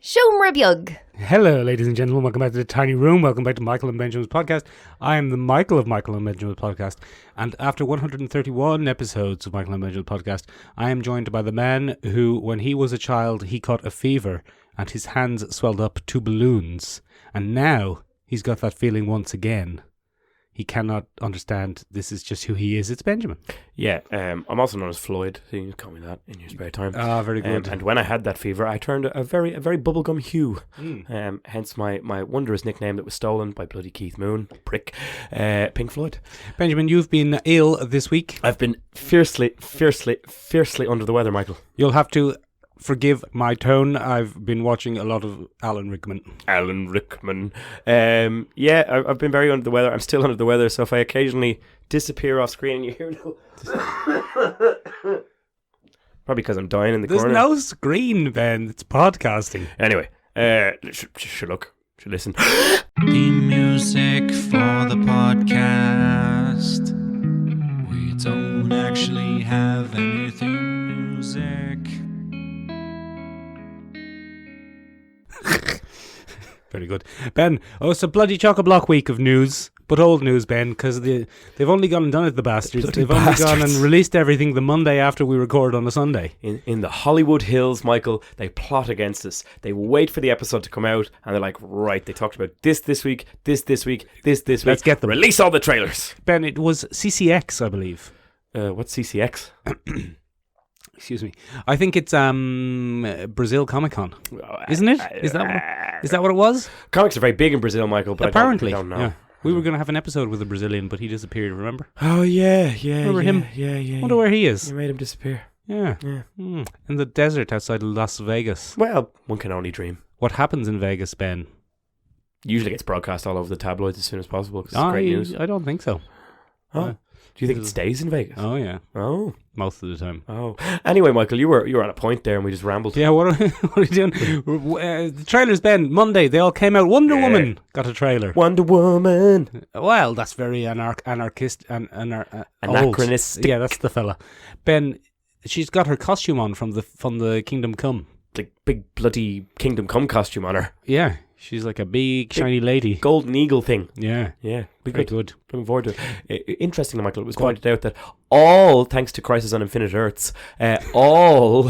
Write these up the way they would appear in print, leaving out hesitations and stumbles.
Shomrabyug. Hello, ladies and gentlemen. Welcome back to the Tiny Room. Welcome back to Michael and Benjamin's podcast. I am the Michael of Michael and Benjamin's podcast. And after 131 episodes of Michael and Benjamin's podcast, I am joined by the man who, when he was a child, he caught a fever and his hands swelled up to balloons. And now he's got that feeling once again. He cannot understand this is just who he is. It's Benjamin. Yeah, I'm also known as Floyd, so you can call me that in your spare time. Ah, very good. And when I had that fever, I turned a very bubblegum hue. Hence my wondrous nickname that was stolen by bloody Keith Moon, prick, Pink Floyd. Benjamin, you've been ill this week. I've been fiercely under the weather, Michael. You'll have to forgive my tone. I've been watching a lot of Alan Rickman. Yeah, I've been very under the weather. I'm still under the weather, so if I occasionally disappear off screen and you hear probably because I'm dying in the corner. There's no screen, Ben. It's podcasting. Anyway, should listen. Theme music for the podcast. We don't actually have anything music. Very good. Ben, it's a bloody chock-a-block week of news, but old news, Ben, because they've only gone and done it, the bastards. Bloody They've only gone and bastards. released everything the Monday after we record on a Sunday. In the Hollywood Hills, Michael, they plot against us. They wait for the episode to come out, and they're like, right, they talked about this week, this week. Let's get them. Release all the trailers. Ben, it was CCX, I believe. What's CCX? Excuse me. I think it's Brazil Comic Con, isn't it? Is that what it was? Comics are very big in Brazil, Michael, but Apparently, I don't know. Yeah. We were going to have an episode with a Brazilian, but he disappeared, remember? Oh, yeah. Remember him? Yeah. Wonder where he is. You made him disappear. Yeah. In the desert outside Las Vegas. Well, one can only dream. What happens in Vegas, Ben? Usually gets broadcast all over the tabloids as soon as possible, because it's great news. I don't think so. Oh. Do you think it stays in Vegas? Oh, yeah. Oh. Most of the time. Oh. Anyway, Michael, you were on a point there and we just rambled. Yeah, what are you doing? The trailers, Ben, Monday, they all came out. Wonder Woman got a trailer. Wonder Woman. Well, that's very anarchistic. Anachronistic. Yeah, that's the fella. Ben, she's got her costume on from the Kingdom Come. Like big bloody Kingdom Come costume on her. Yeah, she's like a big shiny lady. Golden eagle thing. Yeah. Very good. Looking forward to it. Interestingly, Michael, it was pointed out that all, thanks to Crisis on Infinite Earths, all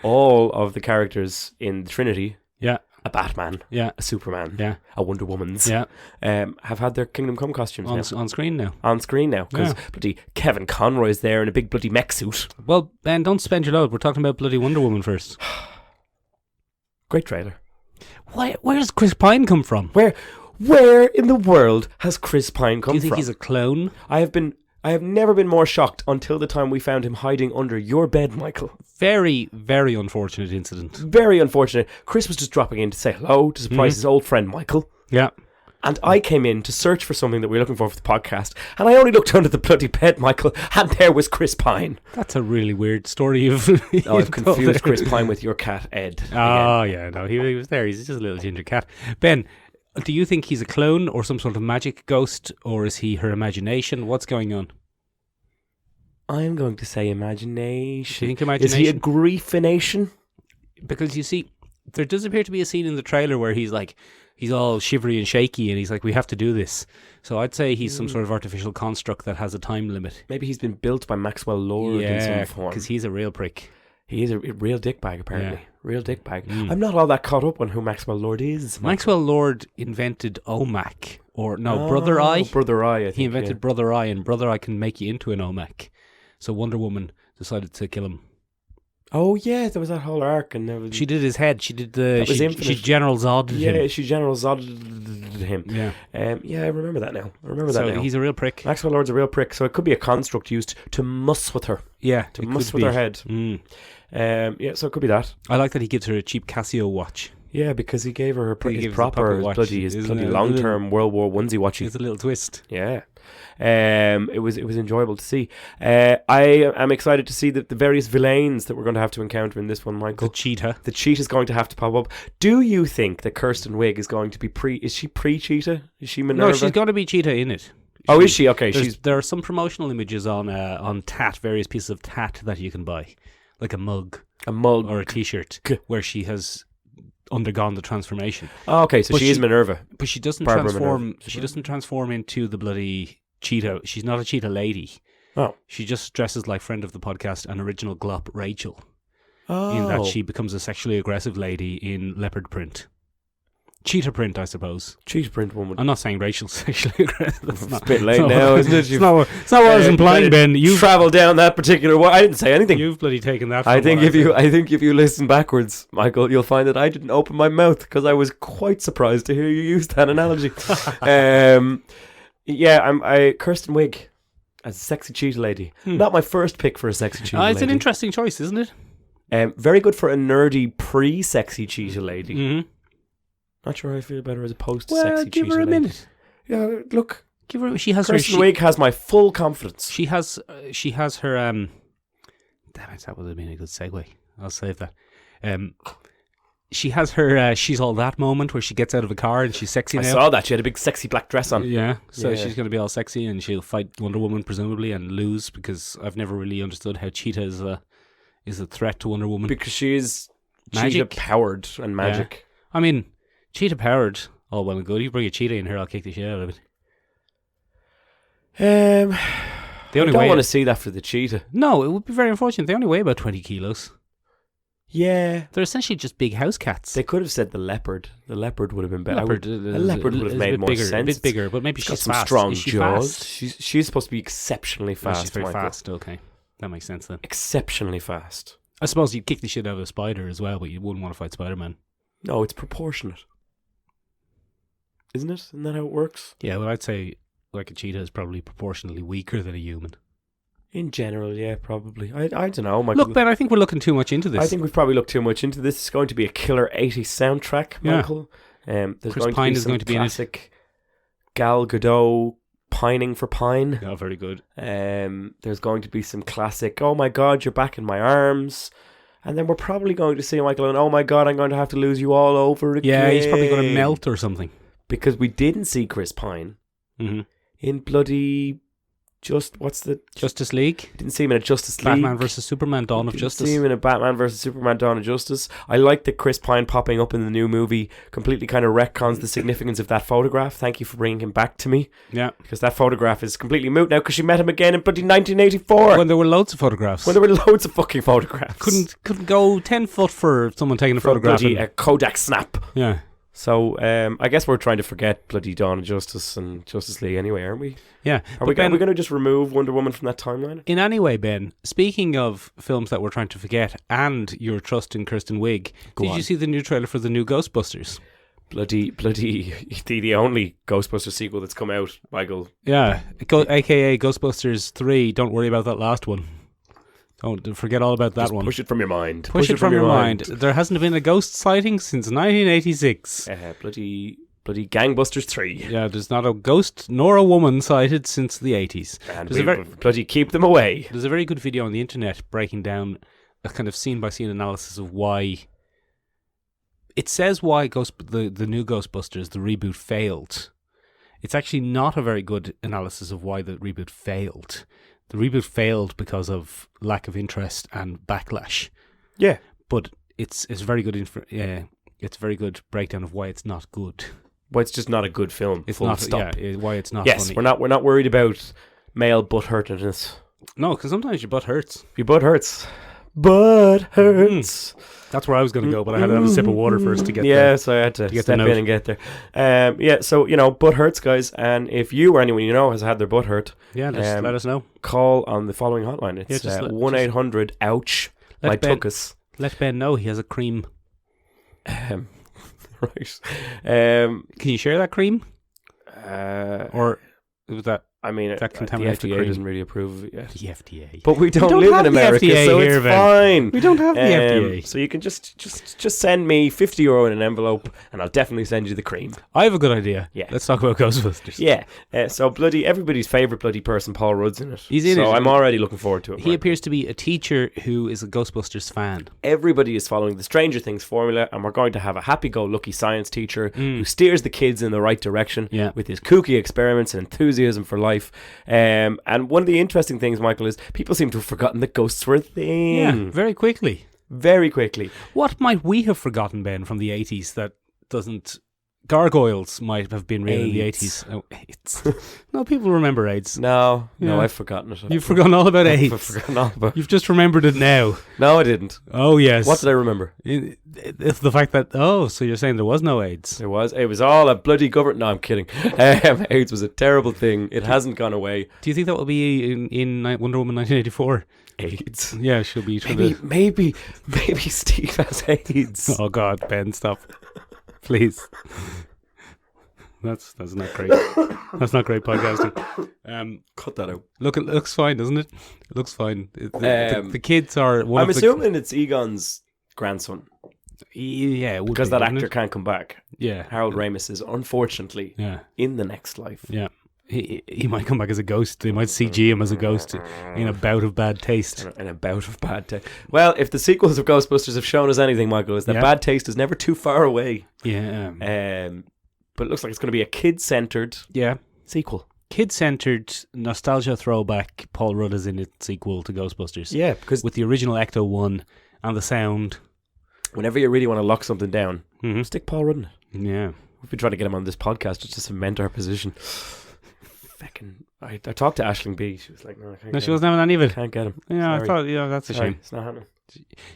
of the characters in the Trinity, a Batman, a Superman, a Wonder Woman's, have had their Kingdom Come costumes on screen now. On screen now, because bloody Kevin Conroy's there in a big bloody mech suit. Well, Ben, don't spend your load. We're talking about bloody Wonder Woman first. Great trailer. Where does Chris Pine come from? Where in the world has Chris Pine come from? Do you think he's a clone? I have never been more shocked until the time we found him hiding under your bed, Michael. Very, very unfortunate incident. Very unfortunate. Chris was just dropping in to say hello, to surprise his old friend Michael. Yeah. And I came in to search for something that we were looking for the podcast, and I only looked under the bloody bed, Michael, and there was Chris Pine. That's a really weird story you've I've confused Chris Pine with your cat, Ed. Oh, yeah, no, he was there. He's just a little ginger cat. Ben, do you think he's a clone or some sort of magic ghost, or is he her imagination? What's going on? I'm going to say imagination. Do you think imagination? Is he a griefination? Because you see, there does appear to be a scene in the trailer where he's all shivery and shaky and he's like, we have to do this. So I'd say he's some sort of artificial construct that has a time limit. Maybe he's been built by Maxwell Lord in some form. Because he's a real prick. He is a real dickbag, apparently. Yeah. Real dickbag. I'm not all that caught up on who Maxwell Lord is. Maxwell Lord invented OMAC. Brother Eye. Brother Eye, I think. He invented Brother Eye, and Brother Eye can make you into an OMAC. So Wonder Woman decided to kill him. Oh, yeah, there was that whole arc. And she did his head. She did the... She General Zodded him. Yeah, she General Zodded him. Yeah. I remember that now. So he's a real prick. Maxwell Lord's a real prick, so it could be a construct used to muss with her. Yeah. To muss with her head. So it could be that. I like that he gives her a cheap Casio watch. Yeah, because he gave her his bloody it? long-term World War onesie watchy. It's a little twist. Yeah. It was enjoyable to see. I am excited to see the various villains that we're going to have to encounter in this one, Michael. The cheetah. The cheetah's going to have to pop up. Do you think that Kirsten Wiig is going to be is she pre-cheetah? Is she Minerva? No, she's going to be cheetah in it. Oh, is she? Okay. There are some promotional images on tat, various pieces of tat that you can buy. Like a mug. Or a t-shirt where she has undergone the transformation. Oh, okay, so she is Minerva. But she doesn't Barbara transform. Minerva. She doesn't transform into the bloody cheetah. She's not a cheetah lady. Oh. She just dresses like friend of the podcast, an original glop Rachel. Oh. In that she becomes a sexually aggressive lady in leopard print. Cheetah print, I suppose. Cheetah print woman. I'm not saying Rachel's sexually aggressive. It's a bit late now, isn't it? It's not what I was implying, Ben. You've travelled down that particular way. I didn't say anything. You've bloody taken that. I think if you listen backwards, Michael, you'll find that I didn't open my mouth because I was quite surprised to hear you use that analogy. I Kirsten Wiig as a sexy cheetah lady. Not my first pick for a sexy cheetah lady. It's an interesting choice, isn't it? Very good for a nerdy pre-sexy cheetah lady. Mm-hmm. Not sure how I feel about her as a post-sexy cheetah lady. Give her a minute. Yeah, look. Give her. She has Kirsten Wiig has my full confidence. She has her. Damn it! That would have been a good segue. I'll save that. She has her. She's all that moment where she gets out of a car and she's sexy now. I saw that. She had a big sexy black dress on. Yeah. So she's going to be all sexy and she'll fight Wonder Woman presumably and lose because I've never really understood how Cheetah is a threat to Wonder Woman. Because she is magic powered and magic. Yeah. I mean, cheetah powered, all well and good. You bring a cheetah in here, I'll kick the shit out of it. I don't want to see that for the cheetah. No, it would be very unfortunate. They only weigh about 20 kilos. Yeah. They're essentially just big house cats. They could have said the leopard. The leopard would have been better. A leopard would have made more sense. A bit bigger, but maybe she's got some fast. strong Is she jaws. fast? She's supposed to be exceptionally fast. She's very Michael. fast, okay. That makes sense then. Exceptionally fast. I suppose you'd kick the shit out of a spider as well, but you wouldn't want to fight Spider-Man. No, it's proportionate. Isn't it? Isn't that how it works? Yeah, well, I'd say like a cheetah is probably proportionally weaker than a human. In general, yeah, probably. I don't know, Michael. Look, Ben, I think we're looking too much into this. I think we've probably looked too much into this. It's going to be a killer 80s soundtrack, Michael. Yeah. There's Chris going Pine to be is some going to be classic Gal Gadot pining for Pine. Oh, very good. There's going to be some classic, oh my God, you're back in my arms. And then we're probably going to see Michael and, oh my God, I'm going to have to lose you all over again. Yeah, he's probably going to melt or something. Because we didn't see Chris Pine in bloody... Justice League? Didn't see him in a Justice League. Batman vs Superman Dawn of Justice. Didn't see him in a Batman vs Superman Dawn of Justice. I like that Chris Pine popping up in the new movie completely kind of retcons the significance of that photograph. Thank you for bringing him back to me. Yeah. Because that photograph is completely moot now because she met him again in bloody 1984. When there were loads of photographs. When there were loads of fucking photographs. Couldn't go 10 foot for someone taking a photograph. Bloody a Kodak snap. Yeah. So I guess we're trying to forget bloody Dawn of Justice and Justice League anyway, aren't we? Yeah. Are we going to just remove Wonder Woman from that timeline? In any way, Ben, speaking of films that we're trying to forget and your trust in Kirsten Wiig, did you see the new trailer for the new Ghostbusters? Bloody the only Ghostbusters sequel that's come out, Michael. Yeah, aka Ghostbusters 3. Don't worry about that last one. Don't forget all about that Just one. Push it from your mind. Push it from your mind. There hasn't been a ghost sighting since 1986. Bloody Gangbusters 3. Yeah, there's not a ghost nor a woman sighted since the 80s. And we bloody keep them away. There's a very good video on the internet breaking down a kind of scene-by-scene analysis of why... It says why the new Ghostbusters, the reboot, failed. It's actually not a very good analysis of why the reboot failed. The reboot failed because of lack of interest and backlash. Yeah, but it's very good. It's a very good breakdown of why it's not good. Why it's just not a good film. It's full not. stop. Yeah, why it's not. Yes, funny. we're not worried about male butt hurtedness. No, because sometimes your butt hurts. Your butt hurts. Butt hurts. That's where I was going to go, but I had to have a sip of water first to get there. Yeah, so I had to step in and get there. So, butt hurts, guys. And if you or anyone you know has had their butt hurt, just let us know. Call on the follling hotline. It's 1-800-OUCH. Let Ben know he has a cream. Right. Can you share that cream? Or was that... I mean, that the FDA doesn't really approve of it yet. The FDA. But we don't live in America, so here, it's fine. We don't have the FDA. So you can just send me €50 in an envelope, and I'll definitely send you the cream. I have a good idea. Yeah. Let's talk about Ghostbusters. Yeah. So bloody everybody's favourite bloody person, Paul Rudd's in it. He's in it. So I'm already looking forward to it. He appears to be a teacher who is a Ghostbusters fan. Everybody is following the Stranger Things formula, and we're going to have a happy-go-lucky science teacher who steers the kids in the right direction with his kooky experiments and enthusiasm for life. And one of the interesting things, Michael, is people seem to have forgotten that ghosts were a thing. Yeah, very quickly. very quickly. What might we have forgotten, Ben, from the 80s that doesn't... Gargoyles might have been real in the 80s. Oh, AIDS. No, people remember AIDS. No, Yeah. I've forgotten it. You've forgotten all about AIDS. I've forgotten all about it. You've just remembered it now. No, I didn't. Oh, yes. What did I remember? It's the fact that... Oh, so you're saying there was no AIDS. It was all a bloody government. No, I'm kidding. AIDS was a terrible thing. It hasn't gone away. Do you think that will be in Wonder Woman 1984? AIDS. Yeah, she'll be... Maybe Steve has AIDS. Oh, God, Ben, stop. Please. That's not great. That's not great podcasting. Cut that out. Look, it looks fine, doesn't it? It looks fine. The kids are... I'm assuming it's Egon's grandson. Yeah, it would because be, that actor can't come back. Yeah. Harold Ramis is unfortunately in the next life. Yeah. He might come back as a ghost. They might CG him as a ghost in a bout of bad taste. In a bout of bad taste. Well, if the sequels of Ghostbusters have shown us anything, Michael, is that bad taste is never too far away. Yeah. But it looks like it's going to be a kid-centered sequel. Kid-centered, nostalgia throwback, Paul Rudd is in it sequel to Ghostbusters. Yeah, because... with the original Ecto-1 and the sound. Whenever you really want to lock something down, stick Paul Rudd in it. Yeah. We've been trying to get him on this podcast just to cement our position. I talked to Aisling B. She was like, no, I can't. No, she wasn't having any of it. Can't get him. Yeah, Sorry. I thought, that's a shame. It's not happening.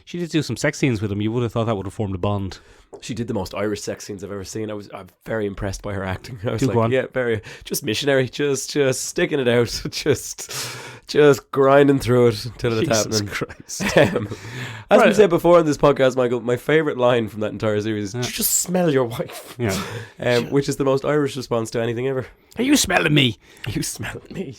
She did do some sex scenes with him. You would have thought that would have formed a bond. She did the most Irish sex scenes I've ever seen. I'm very impressed by her acting. I was Do go on. yeah, very just missionary, just sticking it out, just grinding through it until it's happening. Christ. As we said before in this podcast, Michael, my favourite line from that entire series is, "Did you just smell your wife?" Yeah. Which is the most Irish response to anything ever. Are you smelling me? Are you smelling me?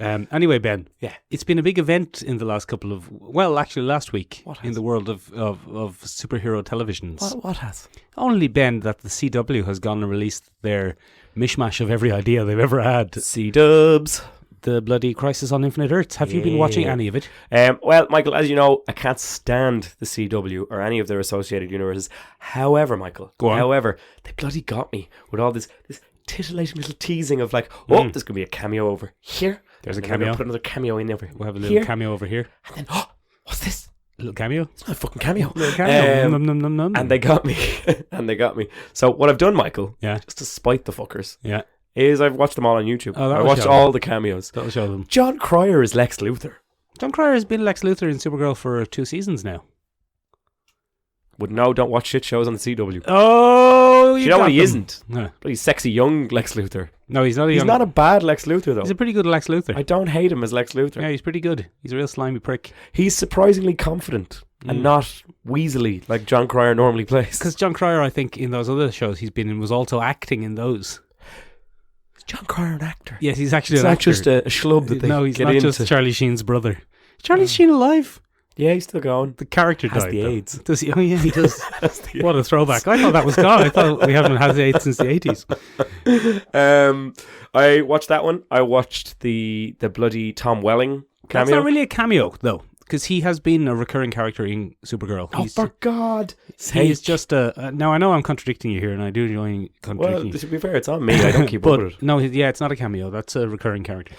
Anyway, Ben, yeah, it's been a big event in the last couple of, actually last week in the world of superhero televisions. What has? Only, Ben, that the CW has gone and released their mishmash of every idea they've ever had. C-dubs. The bloody Crisis on Infinite Earths. Have you been watching any of it? Well, Michael, as you know, I can't stand the CW or any of their associated universes. However, Michael, they bloody got me with all this titillating little teasing of like, there's going to be a cameo over here. There's a cameo. Put another cameo in over. We'll have a little cameo over here. And then, what's this? A little cameo? It's not a fucking cameo. Little cameo. And they got me. So what I've done, Michael, just to spite the fuckers, is I've watched them all on YouTube. I watched all the cameos. That'll show them. John Cryer is Lex Luthor. John Cryer has been Lex Luthor in Supergirl for 2 seasons now. Would no, don't watch shit shows on the CW. Oh, you know what he isn't? No. But he's sexy young Lex Luthor. No, he's not He's not a bad Lex Luthor, though. He's a pretty good Lex Luthor. I don't hate him as Lex Luthor. Yeah, he's pretty good. He's a real slimy prick. He's surprisingly confident and not weaselly like John Cryer normally plays. Because John Cryer, I think, in those other shows he's been in, was also acting in those. Is John Cryer an actor? Yes, he's actually an actor. It's not just a schlub that they No, he's get not into. just Charlie Sheen's brother. Is Charlie Sheen alive? Yeah, he's still going. The character has died. The AIDS. Does he? Oh yeah, he does. What a throwback! I thought that was gone. I thought we haven't had the AIDS since the 80s. I watched that one. I watched the bloody Tom Welling cameo. That's not really a cameo though, because he has been a recurring character in Supergirl. Oh, for God's sake! He's just a. Now I know I'm contradicting you here, and I do enjoy contradicting. Well, to be fair, it's on me. I don't keep up with it. No, it's not a cameo. That's a recurring character.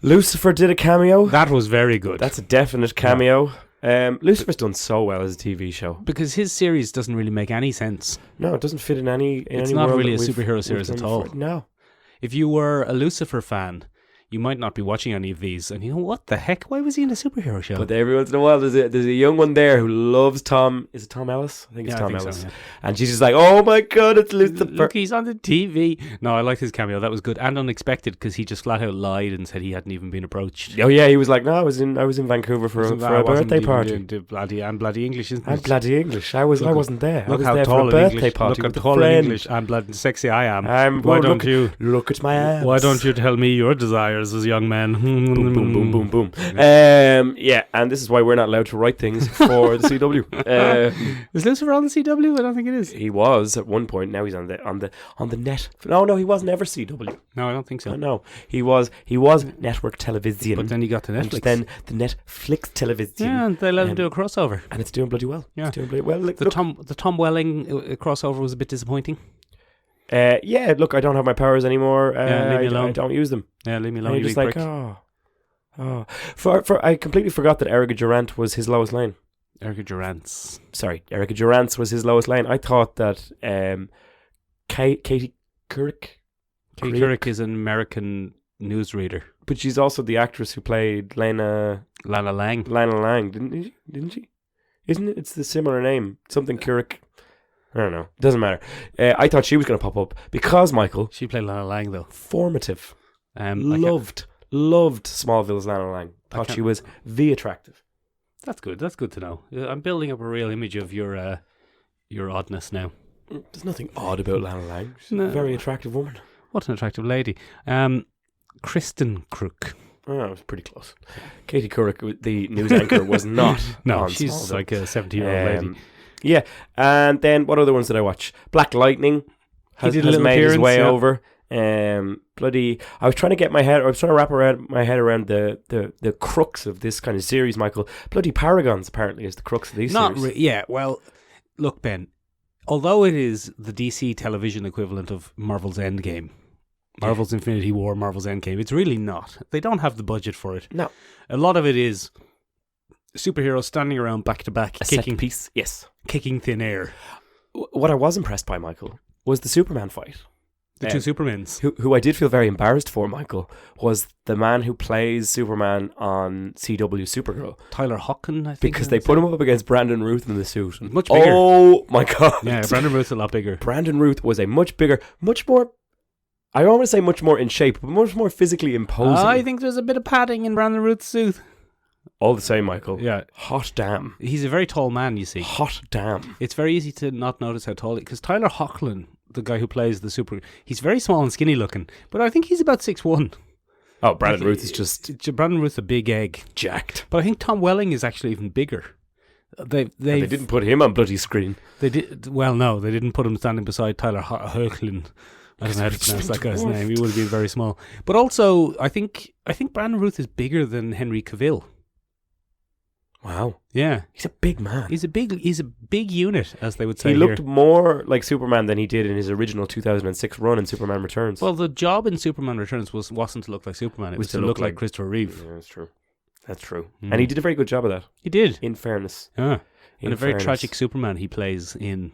Lucifer did a cameo. That was very good. That's a definite cameo. Lucifer's done so well as a TV show because his series doesn't really make any sense. No, it doesn't fit in any. It's not really a superhero series at all. No. If you were a Lucifer fan, you might not be watching any of these, and you know what the heck? Why was he in a superhero show? But every once in a while, there's a young one there who loves Tom. Is it Tom Ellis? I think it's Tom Ellis. So, yeah. And she's just like, "Oh my God, it's Lucifer! Look, he's on the TV." No, I liked his cameo. That was good and unexpected because he just flat out lied and said he hadn't even been approached. Oh yeah, he was like, "No, I was in Vancouver for a birthday party." Bloody English, isn't it? And bloody English. I wasn't there. Look I was how there tall for a in birthday English. party. Look how tall in English and bloody sexy I am. Why don't you look at my abs? Why don't you tell me your desires as young men? Boom, boom, boom, boom, boom. Yeah, and this is why we're not allowed to write things for the CW. Is Lucifer on the CW? I don't think it is. He was at one point. Now he's on the net. No, he wasn't ever CW. No, I don't think so. No, he was network television. But then he got to Netflix. And then the Netflix television. Yeah, and they let him do a crossover, and it's doing bloody well. Yeah, it's doing bloody well. Look, the Tom Welling crossover was a bit disappointing. Yeah, look, I don't have my powers anymore. Leave me alone. I don't use them. Yeah, leave me alone. And you're just like, I completely forgot that Erica Durant was his Lois Lane. Erica Durance was his Lois Lane. I thought that Katie Couric. Katie Couric is an American newsreader, but she's also the actress who played Lana Lang. Didn't she? Isn't it? It's the similar name. Something Couric. I don't know. Doesn't matter. I thought she was going to pop up because, Michael... She played Lana Lang, though. Formative. Loved Smallville's Lana Lang. Thought she was attractive. That's good. That's good to know. I'm building up a real image of your oddness now. There's nothing odd about Lana Lang. She's a very attractive woman. What an attractive lady. Kristen Crook. Oh, it was pretty close. Katie Couric, the news anchor, was not. No, she's Smallville. Like a 70-year-old lady. Yeah, and then what other ones did I watch? Black Lightning has made his way over. I was trying to wrap my head around the crux of this kind of series, Michael. Bloody Paragons apparently is the crux of these series. Well, look, Ben, although it is the DC television equivalent of Marvel's Endgame, Marvel's Infinity War, Marvel's Endgame, it's really not. They don't have the budget for it. No. A lot of it is superheroes standing around back to back, kicking piece. Yes. Kicking thin air. What I was impressed by, Michael, was the Superman fight. The two Supermans. Who I did feel very embarrassed for, Michael, was the man who plays Superman on CW Supergirl. Tyler Hoechlin, I think. Because they put him up against Brandon Routh in the suit. Much bigger. Oh, my God. Yeah, Brandon Routh's a lot bigger. Brandon Routh was a much bigger, much more... I don't want to say much more in shape, but much more physically imposing. I think there's a bit of padding in Brandon Routh's suit. All the same, Michael. Yeah. Hot damn. He's a very tall man, you see. Hot damn. It's very easy to not notice how tall he is. Because Tyler Hoechlin, the guy who plays the super... He's very small and skinny looking. But I think he's about 6'1". Oh, Brandon Routh is just... Brandon Routh's a big egg. Jacked. But I think Tom Welling is actually even bigger. They didn't put him on bloody screen. They did. Well, no, they didn't put him standing beside Tyler Hoechlin. I don't know how to pronounce that guy's name. He would have been very small. But also, I think Brandon Routh is bigger than Henry Cavill. Wow. Yeah. He's a big man. He's a big unit, as they would say. He looked more like Superman than he did in his original 2006 run in Superman Returns. Well, the job in Superman Returns wasn't to look like Superman. It was to look like Christopher Reeve. Yeah, that's true. And he did a very good job of that. He did. In fairness. Yeah. And a very tragic Superman he plays in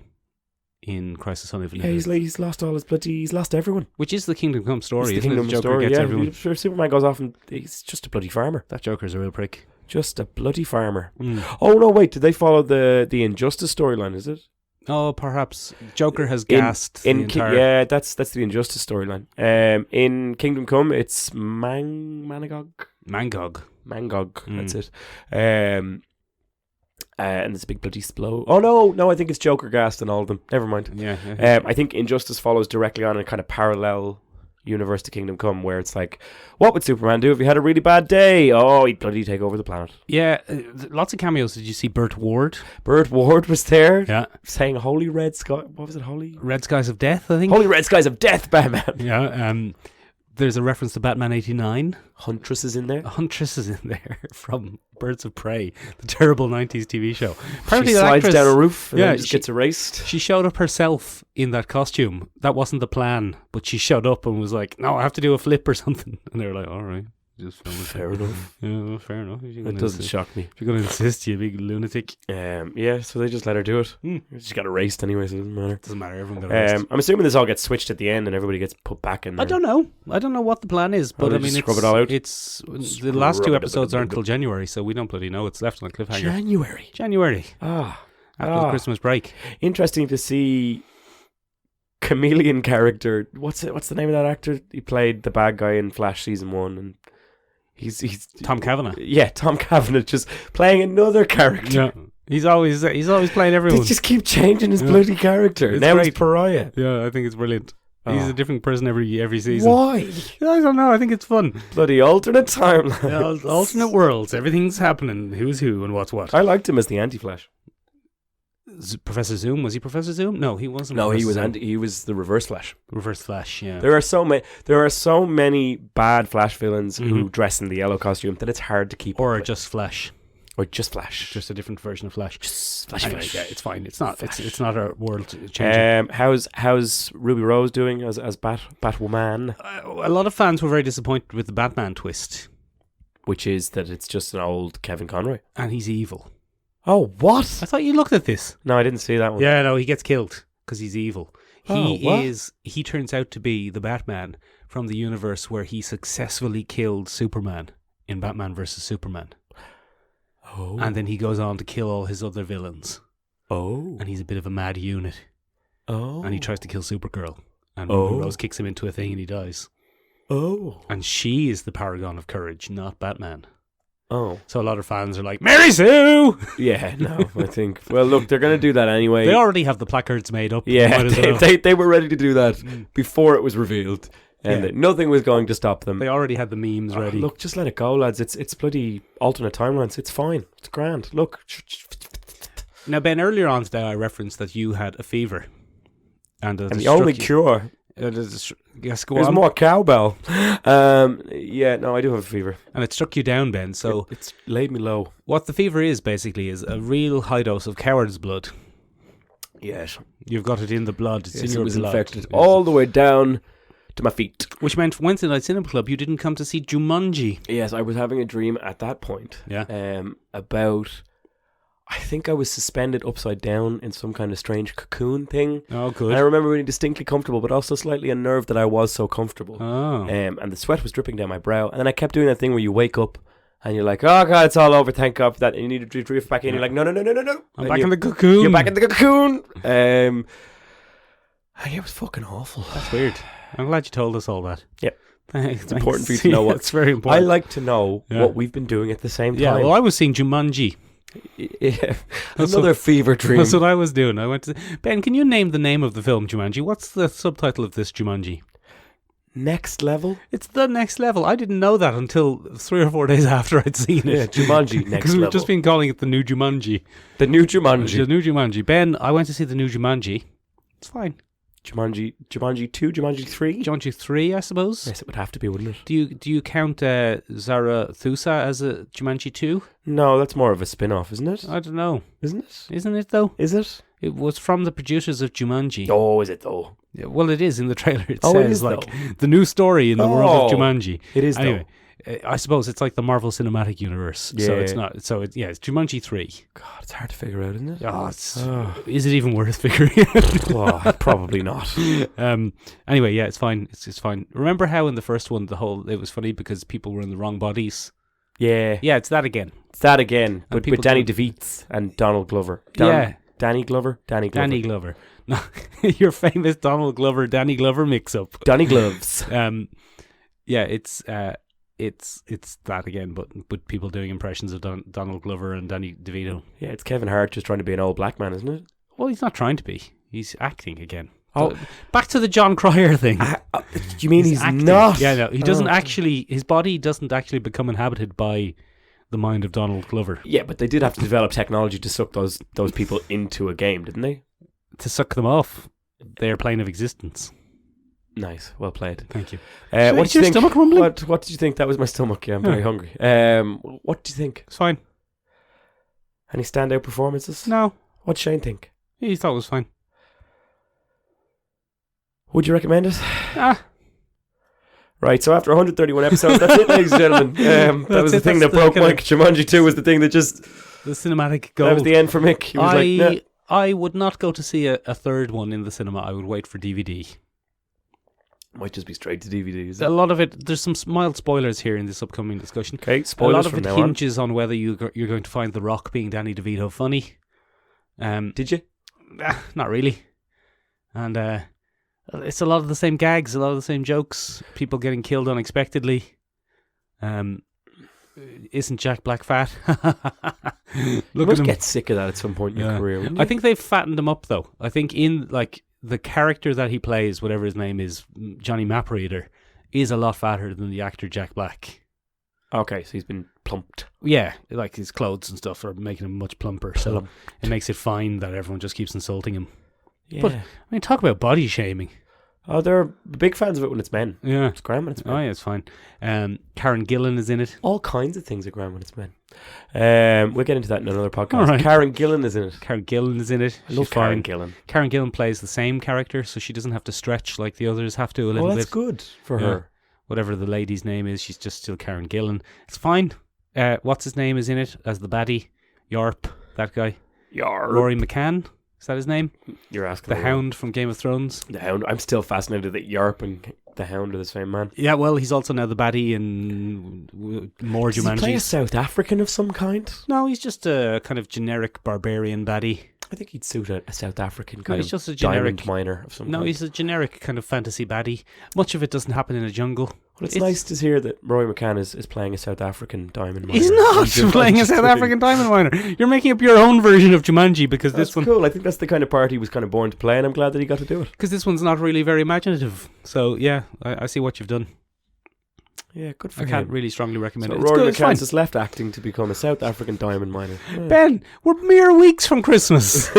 Crisis on Infinite Earths. Yeah, he's lost all his bloody... He's lost everyone. Which is the Kingdom Come story, isn't it? The Joker gets everyone. I'm sure Superman goes off and he's just a bloody farmer. That Joker's a real prick. Just a bloody farmer. Oh, no, wait. Did they follow the Injustice storyline, is it? Oh, perhaps. Joker has gassed the entire... Yeah, that's the Injustice storyline. In Kingdom Come, it's Mangog. That's it. And there's a big bloody explode. Oh, no, I think it's Joker gassed in all of them. Never mind. Yeah. I think Injustice follows directly on a kind of parallel universe to Kingdom Come, where it's like, what would Superman do if he had a really bad day? Oh, he'd bloody take over the planet. Yeah, lots of cameos. Did you see Burt Ward? Burt Ward was there. Yeah. Saying Holy Red Sky... What was it? Holy... Red Skies of Death, I think. Holy Red Skies of Death, Batman. Yeah, there's a reference to Batman 89. Huntress is in there. Huntress is in there from Birds of Prey, the terrible 90s TV show. Apparently she slides down a roof and then just gets erased. She showed up herself in that costume. That wasn't the plan, but she showed up and was like, no, I have to do a flip or something. And they were like, all right. Just fair enough. Yeah, well, fair enough. That doesn't shock me. If you're going to insist, you big lunatic. Yeah, so they just let her do it. She got erased anyway, so it doesn't matter. Doesn't matter. Everyone got erased. I'm assuming this all gets switched at the end and everybody gets put back in there. I don't know what the plan is, but I mean, scrub it all out. It's the last two episodes aren't until January, so we don't bloody know. It's left on a cliffhanger. January. After the Christmas break. Interesting to see. Chameleon character. What's the name of that actor? He played the bad guy in Flash season 1, and he's Tom Cavanagh. Yeah, Tom Cavanagh just playing another character. Yeah. He's always playing everyone. They just keep changing his bloody character. Now he's Pariah. Yeah, I think it's brilliant. He's a different person every season. Why? I don't know. I think it's fun. Bloody alternate timeline. Alternate worlds. Everything's happening. Who's who and what's what. I liked him as the Anti-Flash. Professor Zoom? Was he Professor Zoom? No, he wasn't. No, he was the Reverse Flash. Reverse Flash, yeah. There are so many bad Flash villains who dress in the yellow costume that it's hard to keep. Or just Flash. Or just Flash. Just a different version of Flash. Just Flash. Anyway, yeah, it's fine. It's not. It's not a world changing. How's Ruby Rose doing as Batwoman? A lot of fans were very disappointed with the Batman twist, which is that it's just an old Kevin Conroy, and he's evil. Oh, what? I thought you looked at this. No, I didn't see that one. Yeah, no, he gets killed because he's evil. What? He turns out to be the Batman from the universe where he successfully killed Superman in Batman vs. Superman. Oh. And then he goes on to kill all his other villains. Oh. And he's a bit of a mad unit. Oh. And he tries to kill Supergirl. And Rose kicks him into a thing and he dies. Oh. And she is the paragon of courage, not Batman. Oh. So a lot of fans are like, Mary Sue! Yeah, no, I think. Well, look, they're going to do that anyway. They already have the placards made up. Yeah, Well. they were ready to do that before it was revealed. And nothing was going to stop them. They already had the memes ready. Look, just let it go, lads. It's bloody alternate timelines. It's fine. It's grand. Look. Now, Ben, earlier on today I referenced that you had a fever. And the only cure yes, go is on. more cowbell. Yeah, no, I do have a fever. And it struck you down, Ben. So it's laid me low. What the fever is, basically, is a real high dose of coward's blood. Yes. You've got it in the blood. It's in your it was blood. infected all the way down to my feet. Which meant Wednesday Night Cinema Club, you didn't come to see Jumangi. Yes, I was having a dream at that point. Yeah. About, I think I was suspended upside down in some kind of strange cocoon thing. Oh, good. And I remember being distinctly comfortable, but also slightly unnerved that I was so comfortable. Oh. And the sweat was dripping down my brow. And then I kept doing that thing where you wake up and you're like, oh God, it's all over, thank God for that. And you need to drift back in. You're like, no. I'm back in the cocoon. You're back in the cocoon. And it was fucking awful. That's weird. I'm glad you told us all that. Yep. Thanks. It's important for you to know what. It's very important. I like to know what we've been doing at the same time. Yeah, well, I was seeing Jumangi. Yeah. Another fever dream. That's what I was doing. I went to... Ben, can you name the name of the film Jumangi? What's the subtitle of this Jumangi? Next Level? It's The Next Level. I didn't know that until 3 or 4 days after I'd seen it. Yeah, Jumangi Next Level. Because we've just been calling it the new Jumangi. The new Jumangi. The new Jumangi. Ben, I went to see the new Jumangi. It's fine. Jumangi 2, Jumangi 3? Jumangi 3, I suppose. Yes, it would have to be, wouldn't it? Do you count Zarathusa as a Jumanji 2? No, that's more of a spin-off, isn't it? I don't know. Isn't it? Isn't it, though? Is it? It was from the producers of Jumanji. Oh, is it, though? Yeah, well, it is in the trailer. It it says, is, like, though. the new story in the world of Jumanji. It is, anyway, I suppose it's like the Marvel Cinematic Universe. Yeah. So it's not. So, it's Jumanji 3. God, it's hard to figure out, isn't it? Oh, is it even worth figuring out? Probably not. Anyway, yeah, it's fine. It's fine. Remember how in the first one, it was funny because people were in the wrong bodies? Yeah. Yeah, it's that again. It's that again, but people with Danny DeVito and Donald Glover. Danny Glover? Danny Glover. No, your famous Donald Glover, Danny Glover mix-up. Danny Gloves. Yeah, it's that again, but people doing impressions of Donald Glover and Danny DeVito. Yeah, it's Kevin Hart just trying to be an old black man, isn't it? Well, he's not trying to be. He's acting again. Oh, back to the John Cryer thing. You mean he's acting. not? Yeah, no, he doesn't actually. His body doesn't actually become inhabited by the mind of Donald Glover. Yeah, but they did have to develop technology to suck those people into a game, didn't they? To suck them off their plane of existence. Nice, well played. Thank you. What is your stomach rumbling? What did you think? That was my stomach. Yeah, I'm very hungry. What do you think? It's fine. Any standout performances? No. What did Shane think? He thought it was fine. Would you recommend it? Right, so after 131 episodes, that's it, ladies and gentlemen. That was the thing that broke Mike. Jumanji 2 was the thing that just... The cinematic gold. That was the end for Mick. He was like, nah. I would not go to see a third one in the cinema. I would wait for DVD. Might just be straight to DVD. A lot of it, there's some mild spoilers here in this upcoming discussion. Okay, spoilers from now on. A lot of it hinges on whether you're going to find The Rock being Danny DeVito funny. Did you? Not really. And it's a lot of the same gags, a lot of the same jokes, people getting killed unexpectedly. Isn't Jack Black fat? You must get sick of that at some point in your career, wouldn't you? I think they've fattened him up, though. I think in, like, the character that he plays, whatever his name is, Johnny Mapreader, is a lot fatter than the actor Jack Black. Okay, so he's been plumped. Yeah, like his clothes and stuff are making him much plumper. So it makes it fine that everyone just keeps insulting him. Yeah. But, I mean, talk about body shaming. Oh, they're big fans of it when it's men. Yeah. It's grand when it's men. Oh, yeah, it's fine. Karen Gillan is in it. All kinds of things are grand when it's men. We'll get into that in another podcast. All right. Karen Gillan is in it. Karen Gillan is in it. I love Karen Gillan. Karen Gillan plays the same character, so she doesn't have to stretch like the others have to a little bit. Oh, that's good for her. Whatever the lady's name is, she's just still Karen Gillan. It's fine. What's his name is in it as the baddie? Yarp. That guy. Yarp. Rory McCann. Is that his name? You're asking the Hound from Game of Thrones. The Hound. I'm still fascinated that Yarp and the Hound are the same man. Yeah, well, he's also now the baddie in more Jumanji. Does he play a South African of some kind? No, he's just a kind of generic barbarian baddie. I think he'd suit a South African kind he's of just a generic diamond miner of some kind. No, he's a generic kind of fantasy baddie. Much of it doesn't happen in a jungle. Well, it's nice to hear that Rory McCann is playing a South African diamond miner. He's not playing a South African diamond miner. You're making up your own version of Jumanji because that's this one... cool. I think that's the kind of part he was kind of born to play, and I'm glad that he got to do it. Because this one's not really very imaginative. So, yeah, I see what you've done. Yeah, good for him. I can't really strongly recommend so it. Rory McCann's just left acting to become a South African diamond miner. Yeah. Ben, we're mere weeks from Christmas.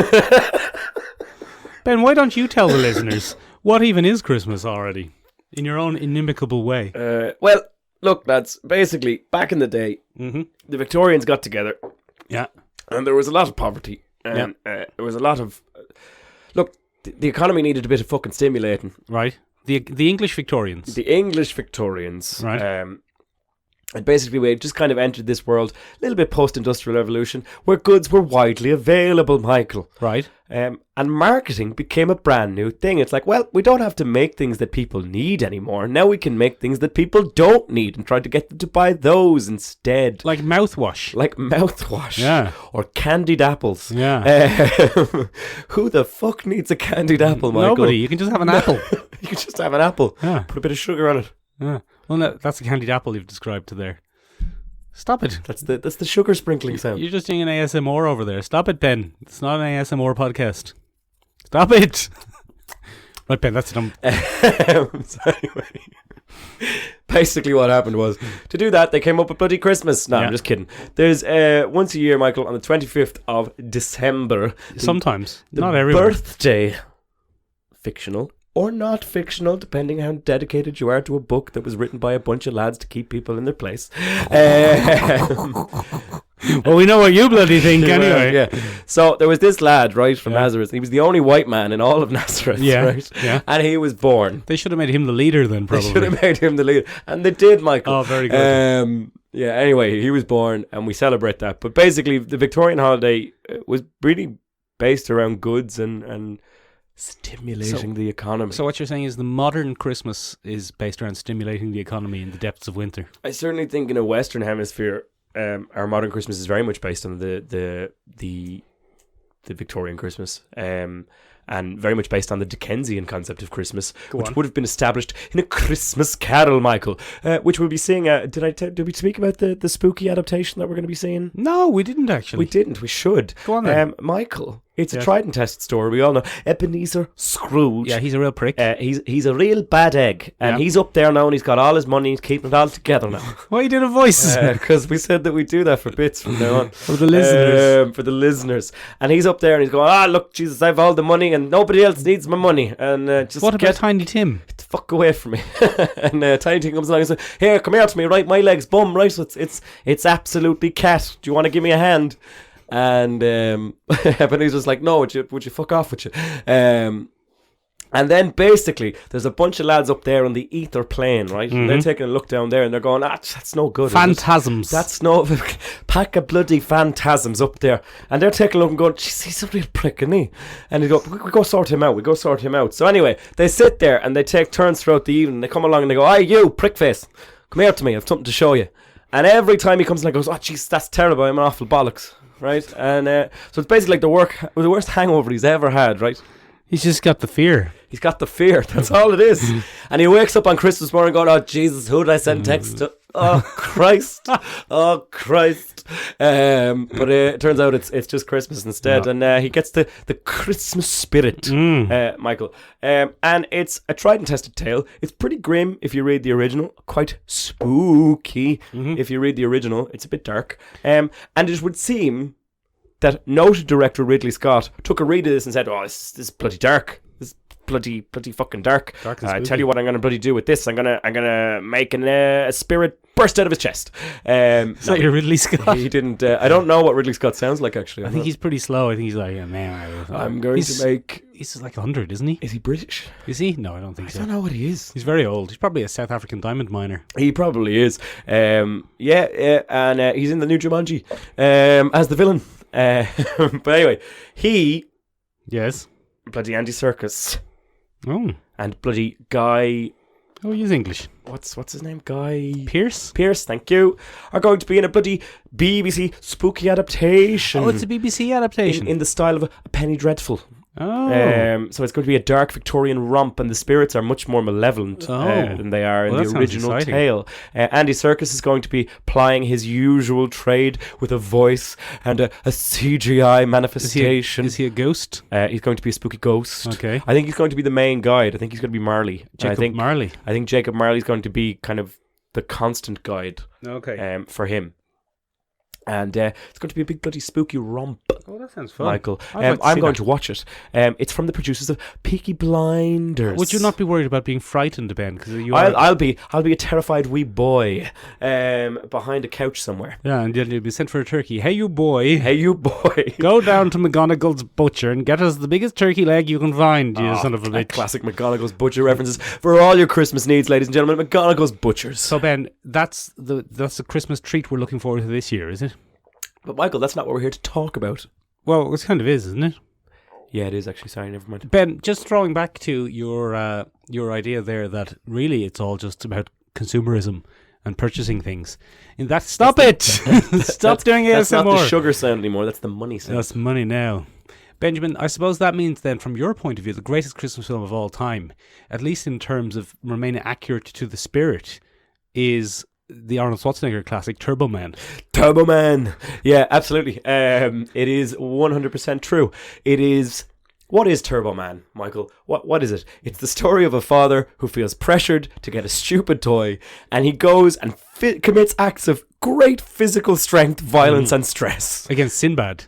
Ben, why don't you tell the listeners what even is Christmas already? In your own inimicable way. Well, look, lads, basically, back in the day, the Victorians got together. Yeah. And there was a lot of poverty. And there was a lot of... look, the economy needed a bit of fucking stimulating. Right. The English Victorians. The English Victorians. Right. And basically we just kind of entered this world a little bit post-industrial revolution where goods were widely available, Michael. Right. And marketing became a brand new thing. It's like, well, we don't have to make things that people need anymore. Now we can make things that people don't need and try to get them to buy those instead. Like mouthwash. Yeah. Or candied apples. Yeah. Who the fuck needs a candied apple, Michael? Nobody. You can just have an apple. You can just have an apple. Yeah. Put a bit of sugar on it. Yeah. Well, no, that's a candied apple you've described to there. Stop it. That's the sugar sprinkling sound. You're just doing an ASMR over there. Stop it, Ben. It's not an ASMR podcast. Stop it. Right, Ben, that's dumb. So anyway, basically what happened was, to do that, they came up with bloody Christmas. No, I'm just kidding. There's once a year, Michael, on the 25th of December. Sometimes. The not everyone. Birthday, fictional or not fictional, depending how dedicated you are to a book that was written by a bunch of lads to keep people in their place. Well, we know what you bloody think anyway. Yeah. So there was this lad, right, from Nazareth. He was the only white man in all of Nazareth, right? Yeah. And he was born. They should have made him the leader then, probably. They should have made him the leader. And they did, Michael. Oh, very good. Yeah, anyway, he was born and we celebrate that. But basically, the Victorian holiday was really based around goods and stimulating the economy. So what you're saying is the modern Christmas is based around stimulating the economy in the depths of winter. I certainly think in a Western hemisphere, our modern Christmas is very much based on the Victorian Christmas, and very much based on the Dickensian concept of Christmas, which would have been established in A Christmas Carol, Michael, which we'll be seeing. Did we speak about the spooky adaptation that we're going to be seeing? No, we didn't actually. We didn't. We should. Go on then. Michael. It's a tried and tested story. We all know Ebenezer Scrooge. Yeah, he's a real prick. He's a real bad egg, and he's up there now, and he's got all his money. He's keeping it all together now. Why you did a voice? Because we said that we do that for bits from now on. For the listeners. For the listeners. And he's up there, and he's going, look, Jesus, I have all the money, and nobody else needs my money. And just what about Tiny Tim? Get the fuck away from me. And Tiny Tim comes along and says, here, come here to me, right? My leg's bum, right? So it's absolutely cat. Do you want to give me a hand? And Ebenezer's like, no, would you fuck off with you? And then basically, there's a bunch of lads up there on the ether plane, right? Mm-hmm. And they're taking a look down there, and they're going, that's no good. Phantasms. That's no pack of bloody phantasms up there. And they're taking a look and going, jeez, he's a real prick, isn't he? And they go, we go sort him out. So anyway, they sit there and they take turns throughout the evening. They come along and they go, hey, you, prickface, come here to me. I have something to show you. And every time he comes and goes, oh, jeez, that's terrible. I'm an awful bollocks. Right, and so it's basically like the worst hangover he's ever had, right? He's just got the fear. He's got the fear. That's all it is. And he wakes up on Christmas morning going, oh, Jesus, who did I send text to? Oh, Christ. Oh, Christ. But it turns out it's just Christmas instead. Yeah. And he gets the Christmas spirit, Michael. And it's a tried and tested tale. It's pretty grim if you read the original. Quite spooky if you read the original. It's a bit dark. And it would seem that noted director Ridley Scott took a read of this and said, oh, this is bloody dark. This is bloody fucking dark. I tell you what I'm going to bloody do with this. I'm gonna make a spirit burst out of his chest. Is that your Ridley Scott? He didn't. I don't know what Ridley Scott sounds like, actually. I think he's pretty slow. I think he's like, man, I'm going to make... He's like 100, isn't he? Is he British? Is he? No, I don't think so. I don't know what he is. He's very old. He's probably a South African diamond miner. He probably is. And he's in the new Jumanji as the villain. But anyway, he... Yes. Bloody Andy Serkis. Oh. And bloody Guy... Oh, he's English. What's his name? Guy... Pearce, thank you. Are going to be in a bloody BBC spooky adaptation. Oh, it's a BBC adaptation. In the style of a Penny Dreadful. Oh. So it's going to be a dark Victorian romp, and the spirits are much more malevolent than they are in the original tale. Andy Serkis is going to be plying his usual trade with a voice and a CGI manifestation. Is he a ghost? He's going to be a spooky ghost. Okay. I think he's going to be the main guide. I think he's going to be Marley. Marley. I think Jacob Marley's going to be kind of the constant guide. Okay. For him. And it's going to be a big bloody spooky romp. Oh, that sounds fun. Michael. I'm going to watch it. It's from the producers of Peaky Blinders. Would you not be worried about being frightened, Ben? Because I'll be a terrified wee boy behind a couch somewhere. Yeah, and then you'll be sent for a turkey. Hey, you boy. Go down to McGonagall's butcher and get us the biggest turkey leg you can find, you son of a bitch. Classic McGonagall's butcher references for all your Christmas needs, ladies and gentlemen. McGonagall's Butchers. So, Ben, that's the Christmas treat we're looking forward to this year, is it? But Michael, that's not what we're here to talk about. Well, it kind of is, isn't it? Yeah, it is actually. Sorry, never mind. Ben, just throwing back to your idea there that really it's all just about consumerism and purchasing things. Stop it! Stop doing ASMR. That's not the sugar sound anymore. That's the money sound. That's money now. Benjamin, I suppose that means then, from your point of view, the greatest Christmas film of all time, at least in terms of remaining accurate to the spirit, is the Arnold Schwarzenegger classic Turbo Man. Turbo Man. Yeah, absolutely. It is 100% true. It is... What is Turbo Man, Michael? What is it? It's the story of a father who feels pressured to get a stupid toy, and he goes and commits acts of great physical strength, violence, and stress. Against Sinbad.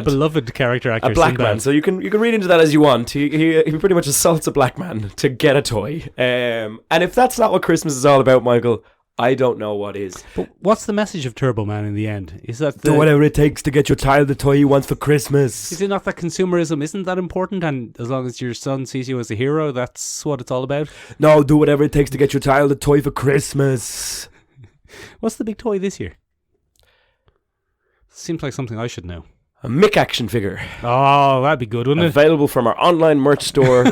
Beloved character actor. A black Sinbad. man. So you can read into that as you want. He pretty much assaults a black man to get a toy. And if that's not what Christmas is all about, Michael, I don't know what is. But what's the message of Turbo Man in the end? Is that do whatever it takes to get your child the toy he wants for Christmas? Is it not that consumerism isn't that important, and as long as your son sees you as a hero, that's what it's all about? No, do whatever it takes to get your child a toy for Christmas. What's the big toy this year? Seems like something I should know. A Mick action figure. Oh, that'd be good, wouldn't it? Available from our online merch store,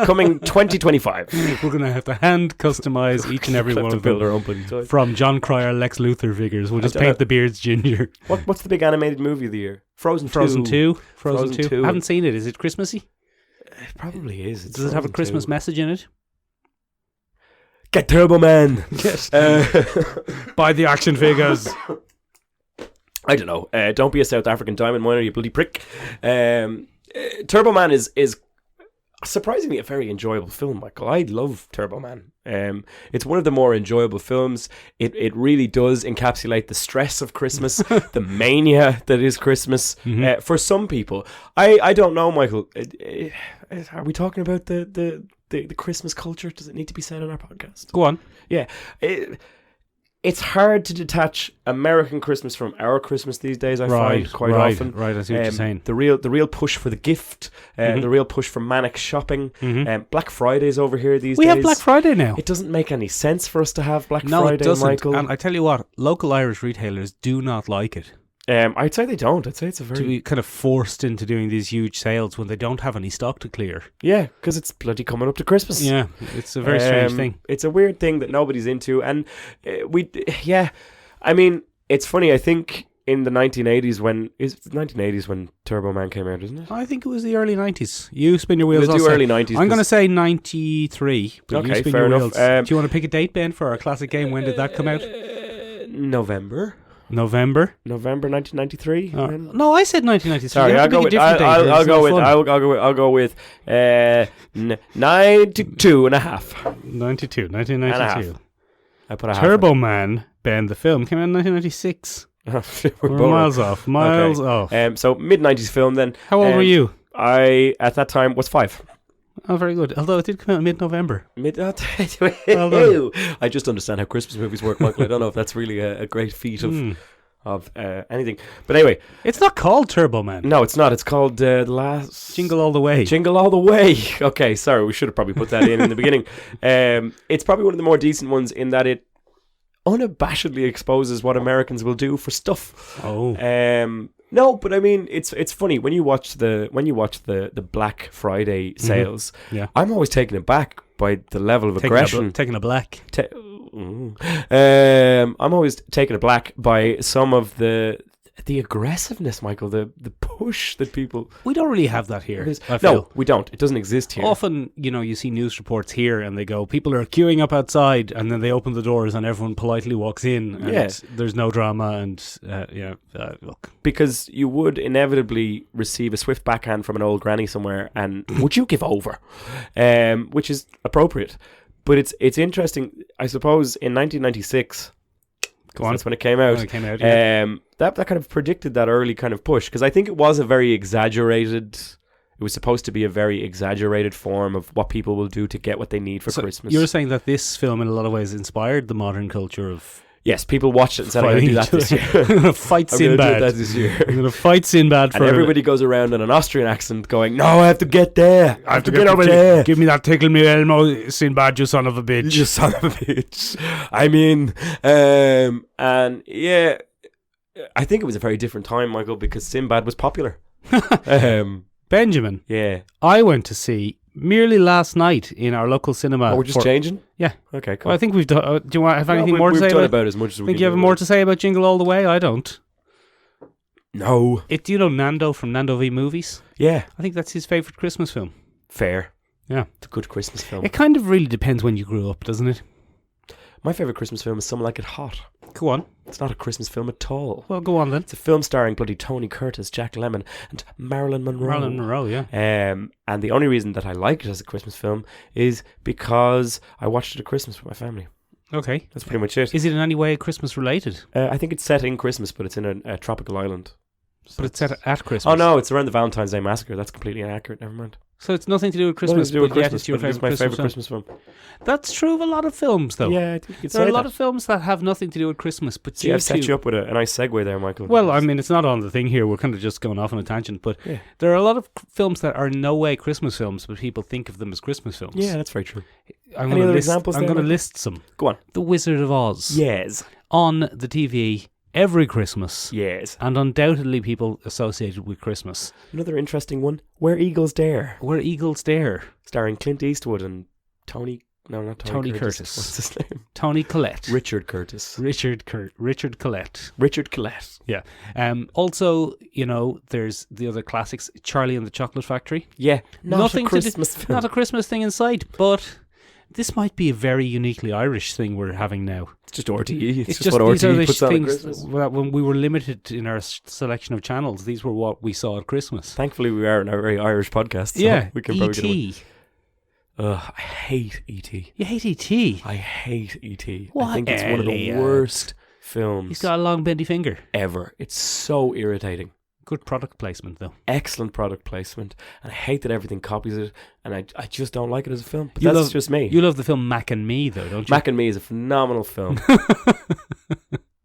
coming 2025. We're going to have to hand customise each and every one of them. Our own bloody toy. From John Cryer Lex Luthor figures. We'll just paint the beards ginger. What's the big animated movie of the year? Frozen 2. Frozen 2. I haven't seen it. Is it Christmassy? It probably is. Does it have a Christmas message in it? Get Turbo Man. Yes. Buy the action figures. I don't know. Don't be a South African diamond miner, you bloody prick. Turbo Man is surprisingly a very enjoyable film, Michael. I love Turbo Man. It's one of the more enjoyable films. It really does encapsulate the stress of Christmas, the mania that is Christmas. For some people, I don't know, Michael. Are we talking about the Christmas culture? Does it need to be said on our podcast? Go on. Yeah. It's hard to detach American Christmas from our Christmas these days, I find, quite often. Right, I see what you're saying. The real push for the gift, the real push for manic shopping. Black Friday's over here these days. We have Black Friday now. It doesn't make any sense for us to have Black No, Friday, it doesn't. Michael. And I tell you what, local Irish retailers do not like it. I'd say they don't. I'd say it's a very... To be kind of forced into doing these huge sales when they don't have any stock to clear. Yeah, because it's bloody coming up to Christmas. Yeah, it's a very strange thing. It's a weird thing that nobody's into. And I mean, it's funny, I think in the 1980s when Turbo Man came out, isn't it? I think it was the early 90s. You spin your wheels. We'll do early 90s. I'm going to say 93. But okay, you spin fair your enough. Wheels. Do you want to pick a date, Ben, for our classic game? When did that come out? November 1993. 1993. No, I said 1993. Sorry, I'll go with 92 and a half. 1992. I put a Turbo Man, Ben, the film, came out in 1996. We're miles off. So mid-90s film then. How old were you? I, at that time, was 5. Oh, very good. Although it did come out in mid-November. I just understand how Christmas movies work, Michael. I don't know if that's really a great feat of anything. But anyway. It's not called Turbo Man. No, it's not. It's called The Last... Jingle All the Way. Jingle All the Way. Okay, sorry. We should have probably put that in the beginning. It's probably one of the more decent ones in that it unabashedly exposes what Americans will do for stuff. No, but I mean, it's funny when you watch the Black Friday sales. Mm-hmm. Yeah, I'm always taken aback by the level of aggression. Taking a black. I'm always taken aback by some of the aggressiveness, Michael. The push that people. We don't really have that here. No, we don't. It doesn't exist here. Often, you see news reports here, and they go, people are queuing up outside, and then they open the doors, and everyone politely walks in, and there's no drama, and look. Because you would inevitably receive a swift backhand from an old granny somewhere, and would you give over? Which is appropriate. But it's interesting, I suppose, in 1996... That's when it came out. That kind of predicted that early kind of push, because I think it was a very exaggerated. It was supposed to be a very exaggerated form of what people will do to get what they need for Christmas. You're saying that this film, in a lot of ways, inspired the modern culture of. Yes, people watched it and said, I'm going to do that this year. I'm going to fight Sinbad. I'm going to fight Sinbad for And everybody goes around in an Austrian accent going, no, I have to get there. I have to get over there. Give me that tickle me Elmo, Sinbad, you son of a bitch. You son of a bitch. I mean, and yeah, I think it was a very different time, Michael, because Sinbad was popular. Benjamin. Yeah. I went to see merely last night in our local cinema. Oh, we're just changing? Yeah. Okay, cool. Well, I think we've done. Do you have anything more to say? We've done about as much as we can. Think you have more to say about Jingle All the Way? I don't. No. Do you know Nando from Nando V Movies? Yeah. I think that's his favourite Christmas film. Fair. Yeah. It's a good Christmas film. It kind of really depends when you grew up, doesn't it? My favourite Christmas film is Some Like It Hot. Go on. It's not a Christmas film at all. Well, go on then. It's a film starring bloody Tony Curtis, Jack Lemmon, and Marilyn Monroe. Marilyn Monroe, yeah. And the only reason that I like it as a Christmas film is because I watched it at Christmas with my family. Okay. That's pretty much it. Is it in any way Christmas related? I think it's set in Christmas, but it's in a tropical island. So but it's set at Christmas? Oh, no, it's around the Valentine's Day Massacre. That's completely inaccurate. Never mind. So it's nothing to do with Christmas, but yet it's your favourite Christmas film. That's true of a lot of films, though. Yeah, I think you could say there are a lot of films that have nothing to do with Christmas, but I've set you up with a nice segue there, Michael. Well, I mean, it's not on the thing here. We're kind of just going off on a tangent, but there are a lot of films that are in no way Christmas films, but people think of them as Christmas films. Yeah, that's very true. I'm going to list some. Go on. The Wizard of Oz. Yes. On the TV every Christmas. Yes. And undoubtedly people associated with Christmas. Another interesting one, Where Eagles Dare. Where Eagles Dare. Starring Clint Eastwood and Tony Curtis. What's his name? Tony Collette. Richard Curtis. Richard Collette. Richard Collette. Yeah. Also, there's the other classics, Charlie and the Chocolate Factory. Yeah. Not a Christmas film. Not a Christmas thing in sight, but this might be a very uniquely Irish thing we're having now. It's just RTE. It's just what RTE puts on at Christmas. When we were limited in our selection of channels, these were what we saw at Christmas. Thankfully, we are in a very Irish podcast. So yeah. We can probably I hate E.T. You hate E.T.? I hate E.T. What? I think it's one of the worst films. He's got a long bendy finger. Ever. It's so irritating. Good product placement, though. Excellent product placement. And I hate that everything copies it. And I just don't like it as a film. But that's just me. You love the film Mac and Me, though, don't you? Mac and Me is a phenomenal film.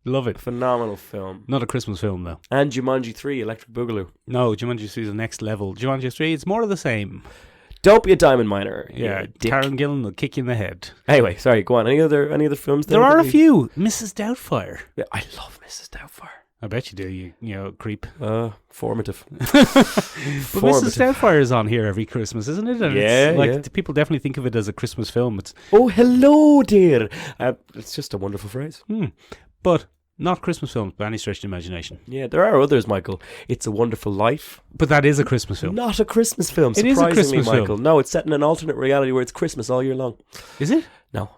Love it. Phenomenal film. Not a Christmas film, though. And Jumanji 3, Electric Boogaloo. No, Jumanji 3 is the next level. Jumanji 3, it's more of the same. Don't be a diamond miner. Yeah, Karen Gillan will kick you in the head. Anyway, sorry, go on. Any other films? There are a few. Mrs. Doubtfire. Yeah, I love Mrs. Doubtfire. I bet you do, you creep. Formative. But Mrs. Doubtfire is on here every Christmas, isn't it? And it's people definitely think of it as a Christmas film. It's oh, hello, dear. It's just a wonderful phrase. But not Christmas films by any stretch of the imagination. Yeah, there are others, Michael. It's a Wonderful Life. But that is a Christmas film. Not a Christmas film, it is a Christmas Michael. Film. No, it's set in an alternate reality where it's Christmas all year long. Is it? No.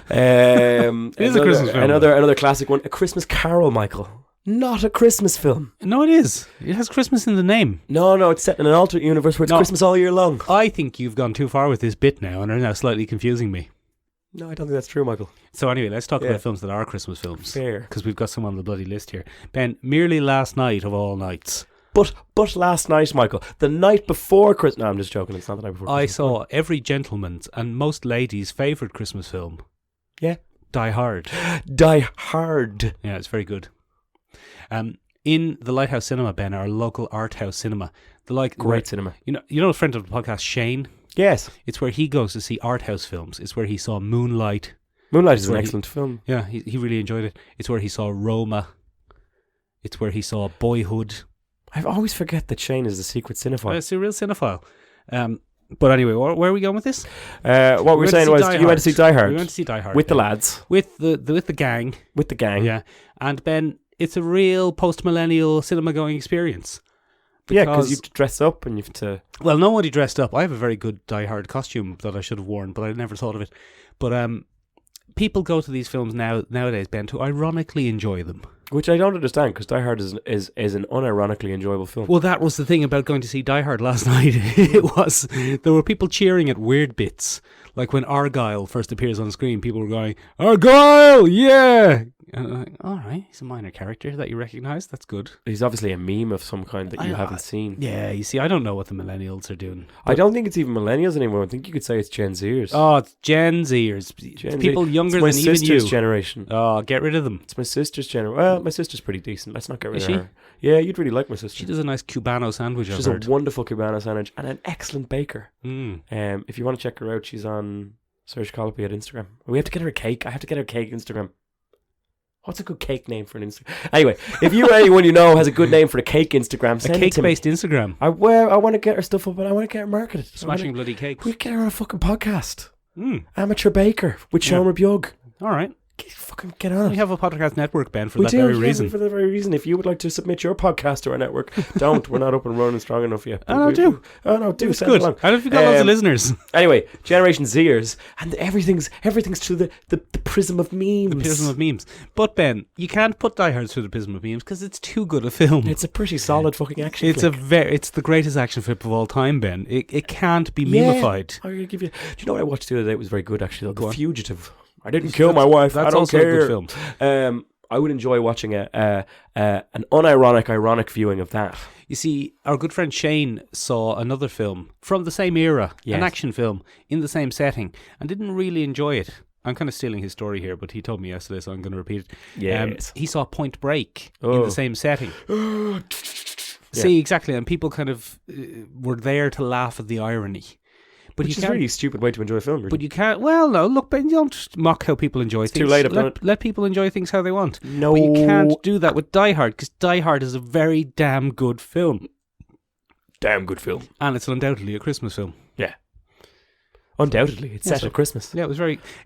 It is a Christmas film. Another classic one, A Christmas Carol, Michael. Not a Christmas film. No, it is. It has Christmas in the name. No, it's set in an alternate universe where it's Christmas all year long. I think you've gone too far with this bit now and are now slightly confusing me. No, I don't think that's true, Michael. So anyway, let's talk about films that are Christmas films. Fair. Because we've got some on the bloody list here. Ben, merely last night of all nights. But last night, Michael, the night before Christmas... No, I'm just joking. It's not the night before Christmas. I saw every gentleman's and most ladies' favourite Christmas film. Yeah. Die Hard. Die Hard. Yeah, it's very good. In the Lighthouse Cinema, Ben, our local art house cinema. Great cinema. You know a friend of the podcast, Shane? Yes. It's where he goes to see art house films. It's where he saw Moonlight. Moonlight is an excellent film. Yeah, he really enjoyed it. It's where he saw Roma. It's where he saw Boyhood. I always forget that Shane is a secret cinephile. It's a real cinephile. But anyway, where are we going with this? What we were saying was you went to see Die Hard. We went to see Die Hard with the lads, with the gang, Yeah, and Ben, it's a real post-millennial cinema-going experience. Because you have to dress up and you have to. Well, nobody dressed up. I have a very good Die Hard costume that I should have worn, but I never thought of it. But people go to these films nowadays, Ben, to ironically enjoy them. Which I don't understand, because Die Hard is an unironically enjoyable film. Well, that was the thing about going to see Die Hard last night. There were people cheering at weird bits. Like when Argyle first appears on screen, people were going, Argyle, yeah! And I'm like, all right, he's a minor character that you recognise. That's good. He's obviously a meme of some kind that you haven't seen. Yeah, you see, I don't know what the millennials are doing. I don't think it's even millennials anymore. I think you could say it's Gen Zers. Oh, it's Gen Zers. People younger than even you. It's my sister's generation. Oh, get rid of them. It's my sister's generation. Well, my sister's pretty decent. Let's not get rid of her. Yeah, you'd really like my sister. She does a nice Cubano sandwich. She's a wonderful Cubano sandwich and an excellent baker. If you want to check her out, she's on Serge Colopy at Instagram. We have to get her a cake. I have to get her a cake Instagram. What's a good cake name for an Instagram? Anyway, if anyone you know has a good name for a cake Instagram, send it to me. A cake-based Instagram. I want to get her stuff up, and I want to get her marketed. Smashing bloody cakes. We get her on a fucking podcast. Amateur baker with Sean Bjog. All right. Fucking get on it. We have a podcast network, Ben, for that very reason. For that very reason. If you would like to submit your podcast to our network, don't. We're not up and running strong enough yet. Oh, no, do. Oh, no, do. It's good. How have you got lots of listeners? Anyway, Generation Zers, and everything's through the prism of memes. The prism of memes. But, Ben, you can't put Die Hard through the prism of memes because it's too good a film. It's a pretty solid fucking action flick. It's the greatest action film of all time, Ben. It can't be memified. I'm gonna give you. Do you know what I watched the other day? It was very good, actually. The Fugitive. I didn't kill my wife. That's I don't also care. a good film. I would enjoy watching an ironic viewing of that. You see, our good friend Shane saw another film from the same era, an action film in the same setting, and didn't really enjoy it. I'm kind of stealing his story here, but he told me yesterday, so I'm going to repeat it. Yes. He saw Point Break in the same setting. See, exactly, and people kind of were there to laugh at the irony. But which is a really stupid way to enjoy a film. Really. But you can't. Well, no. Look, Ben, you don't mock how people enjoy things. Too late. Let people enjoy things how they want. No, but you can't do that with Die Hard, because Die Hard is a very damn good film. Damn good film, and it's undoubtedly a Christmas film. Yeah, undoubtedly, it's set at Christmas. Yeah,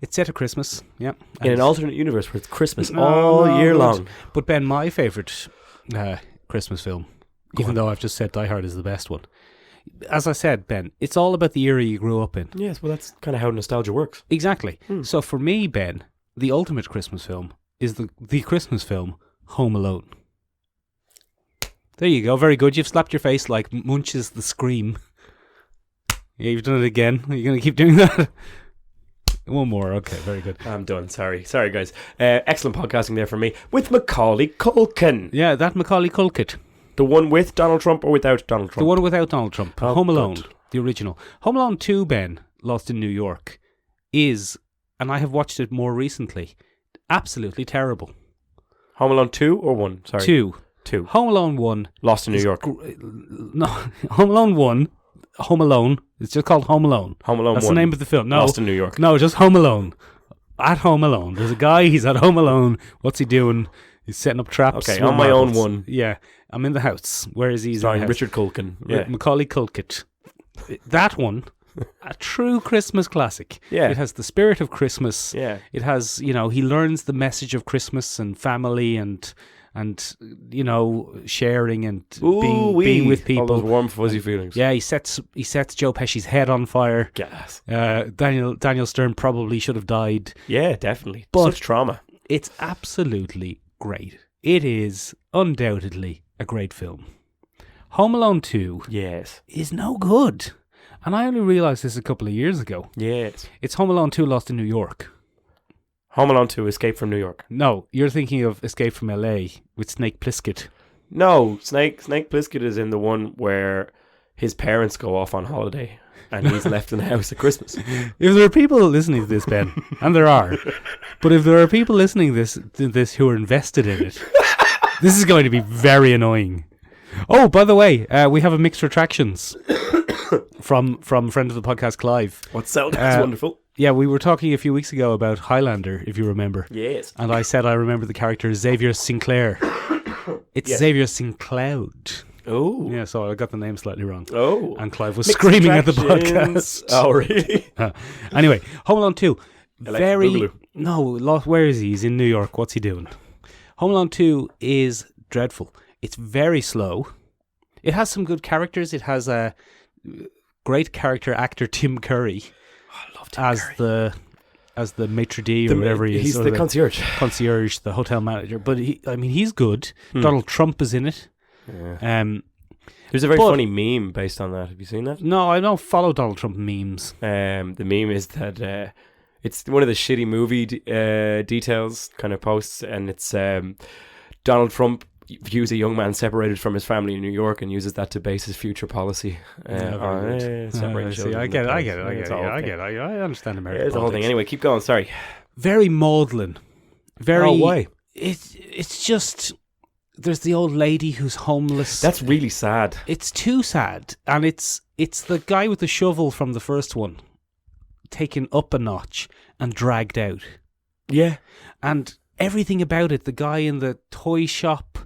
it's set at Christmas. Yeah, in an alternate universe where it's Christmas all year long. But Ben, my favourite Christmas film, even though I've just said Die Hard is the best one. As I said, Ben, it's all about the era you grew up in. Yes, well, that's kind of how nostalgia works. Exactly. So for me, Ben, the ultimate Christmas film is the Christmas film Home Alone. There you go. Very good. You've slapped your face like Munch's The Scream. Yeah, you've done it again. Are you going to keep doing that? One more. Okay, very good. I'm done. Sorry, guys. Excellent podcasting there for me. With Macaulay Culkin. Yeah, that Macaulay Culkin. The one with Donald Trump or without Donald Trump? The one without Donald Trump. Home Alone, the original. Home Alone 2, Ben, Lost in New York, is, and I have watched it more recently, absolutely terrible. Home Alone 2 or 1? Sorry. 2. Home Alone 1. Lost in New York. No, Home Alone 1. Home Alone. It's just called Home Alone. Home Alone 1. That's the name of the film. No, Lost in New York. No, just Home Alone. At Home Alone. There's a guy, he's at Home Alone. What's he doing? He's setting up traps. Okay, on my own one. Yeah, I'm in the house. Where is he? Starring Richard Culkin. Yeah. Macaulay Culkin. That one, a true Christmas classic. Yeah. It has the spirit of Christmas. Yeah. It has, he learns the message of Christmas and family and sharing and being with people. All those warm, fuzzy feelings. Yeah, he sets Joe Pesci's head on fire. Yes. Daniel Stern probably should have died. Yeah, definitely. But such trauma. It's absolutely great. It is undoubtedly a great film. Home Alone 2 is no good. And I only realised this a couple of years ago. Yes. It's Home Alone 2 Lost in New York. Home Alone 2 Escape from New York. No, you're thinking of Escape from LA with Snake Plissken. No, Snake Plissken is in the one where his parents go off on holiday and he's left in the house at Christmas. If there are people listening to this, Ben, and there are, but if there are people listening to this who are invested in it, this is going to be very annoying. Oh, by the way, we have a mixed retractions from friend of the podcast, Clive. What's that? That's wonderful. Yeah, we were talking a few weeks ago about Highlander, if you remember. Yes. And I said I remember the character Xavier Sinclair. It's Xavier Sinclair. Oh. Yeah, so I got the name slightly wrong. Oh. And Clive was Mixed screaming at the attractions. podcast. Oh, really? Anyway, Home Alone 2. Electric Boogaloo. No, where is he? He's in New York. What's he doing? Home Alone 2 is dreadful. It's very slow. It has some good characters. It has a great character actor, Tim Curry. I love Tim Curry. As the maitre d' or whatever he is. He's the concierge. Concierge, the hotel manager. But he's good. Donald Trump is in it. Yeah. There's a very funny meme based on that. Have you seen that? No, I don't follow Donald Trump memes. The meme is that it's one of the shitty movie details kind of posts, and it's Donald Trump views a young man separated from his family in New York and uses that to base his future policy. I get it. I understand American it's the whole thing. Anyway, keep going. Sorry. Very maudlin. Very. Oh, why? It's just. There's the old lady who's homeless. That's really sad. It's too sad, and it's the guy with the shovel from the first one, taken up a notch and dragged out. Yeah, and everything about it. The guy in the toy shop.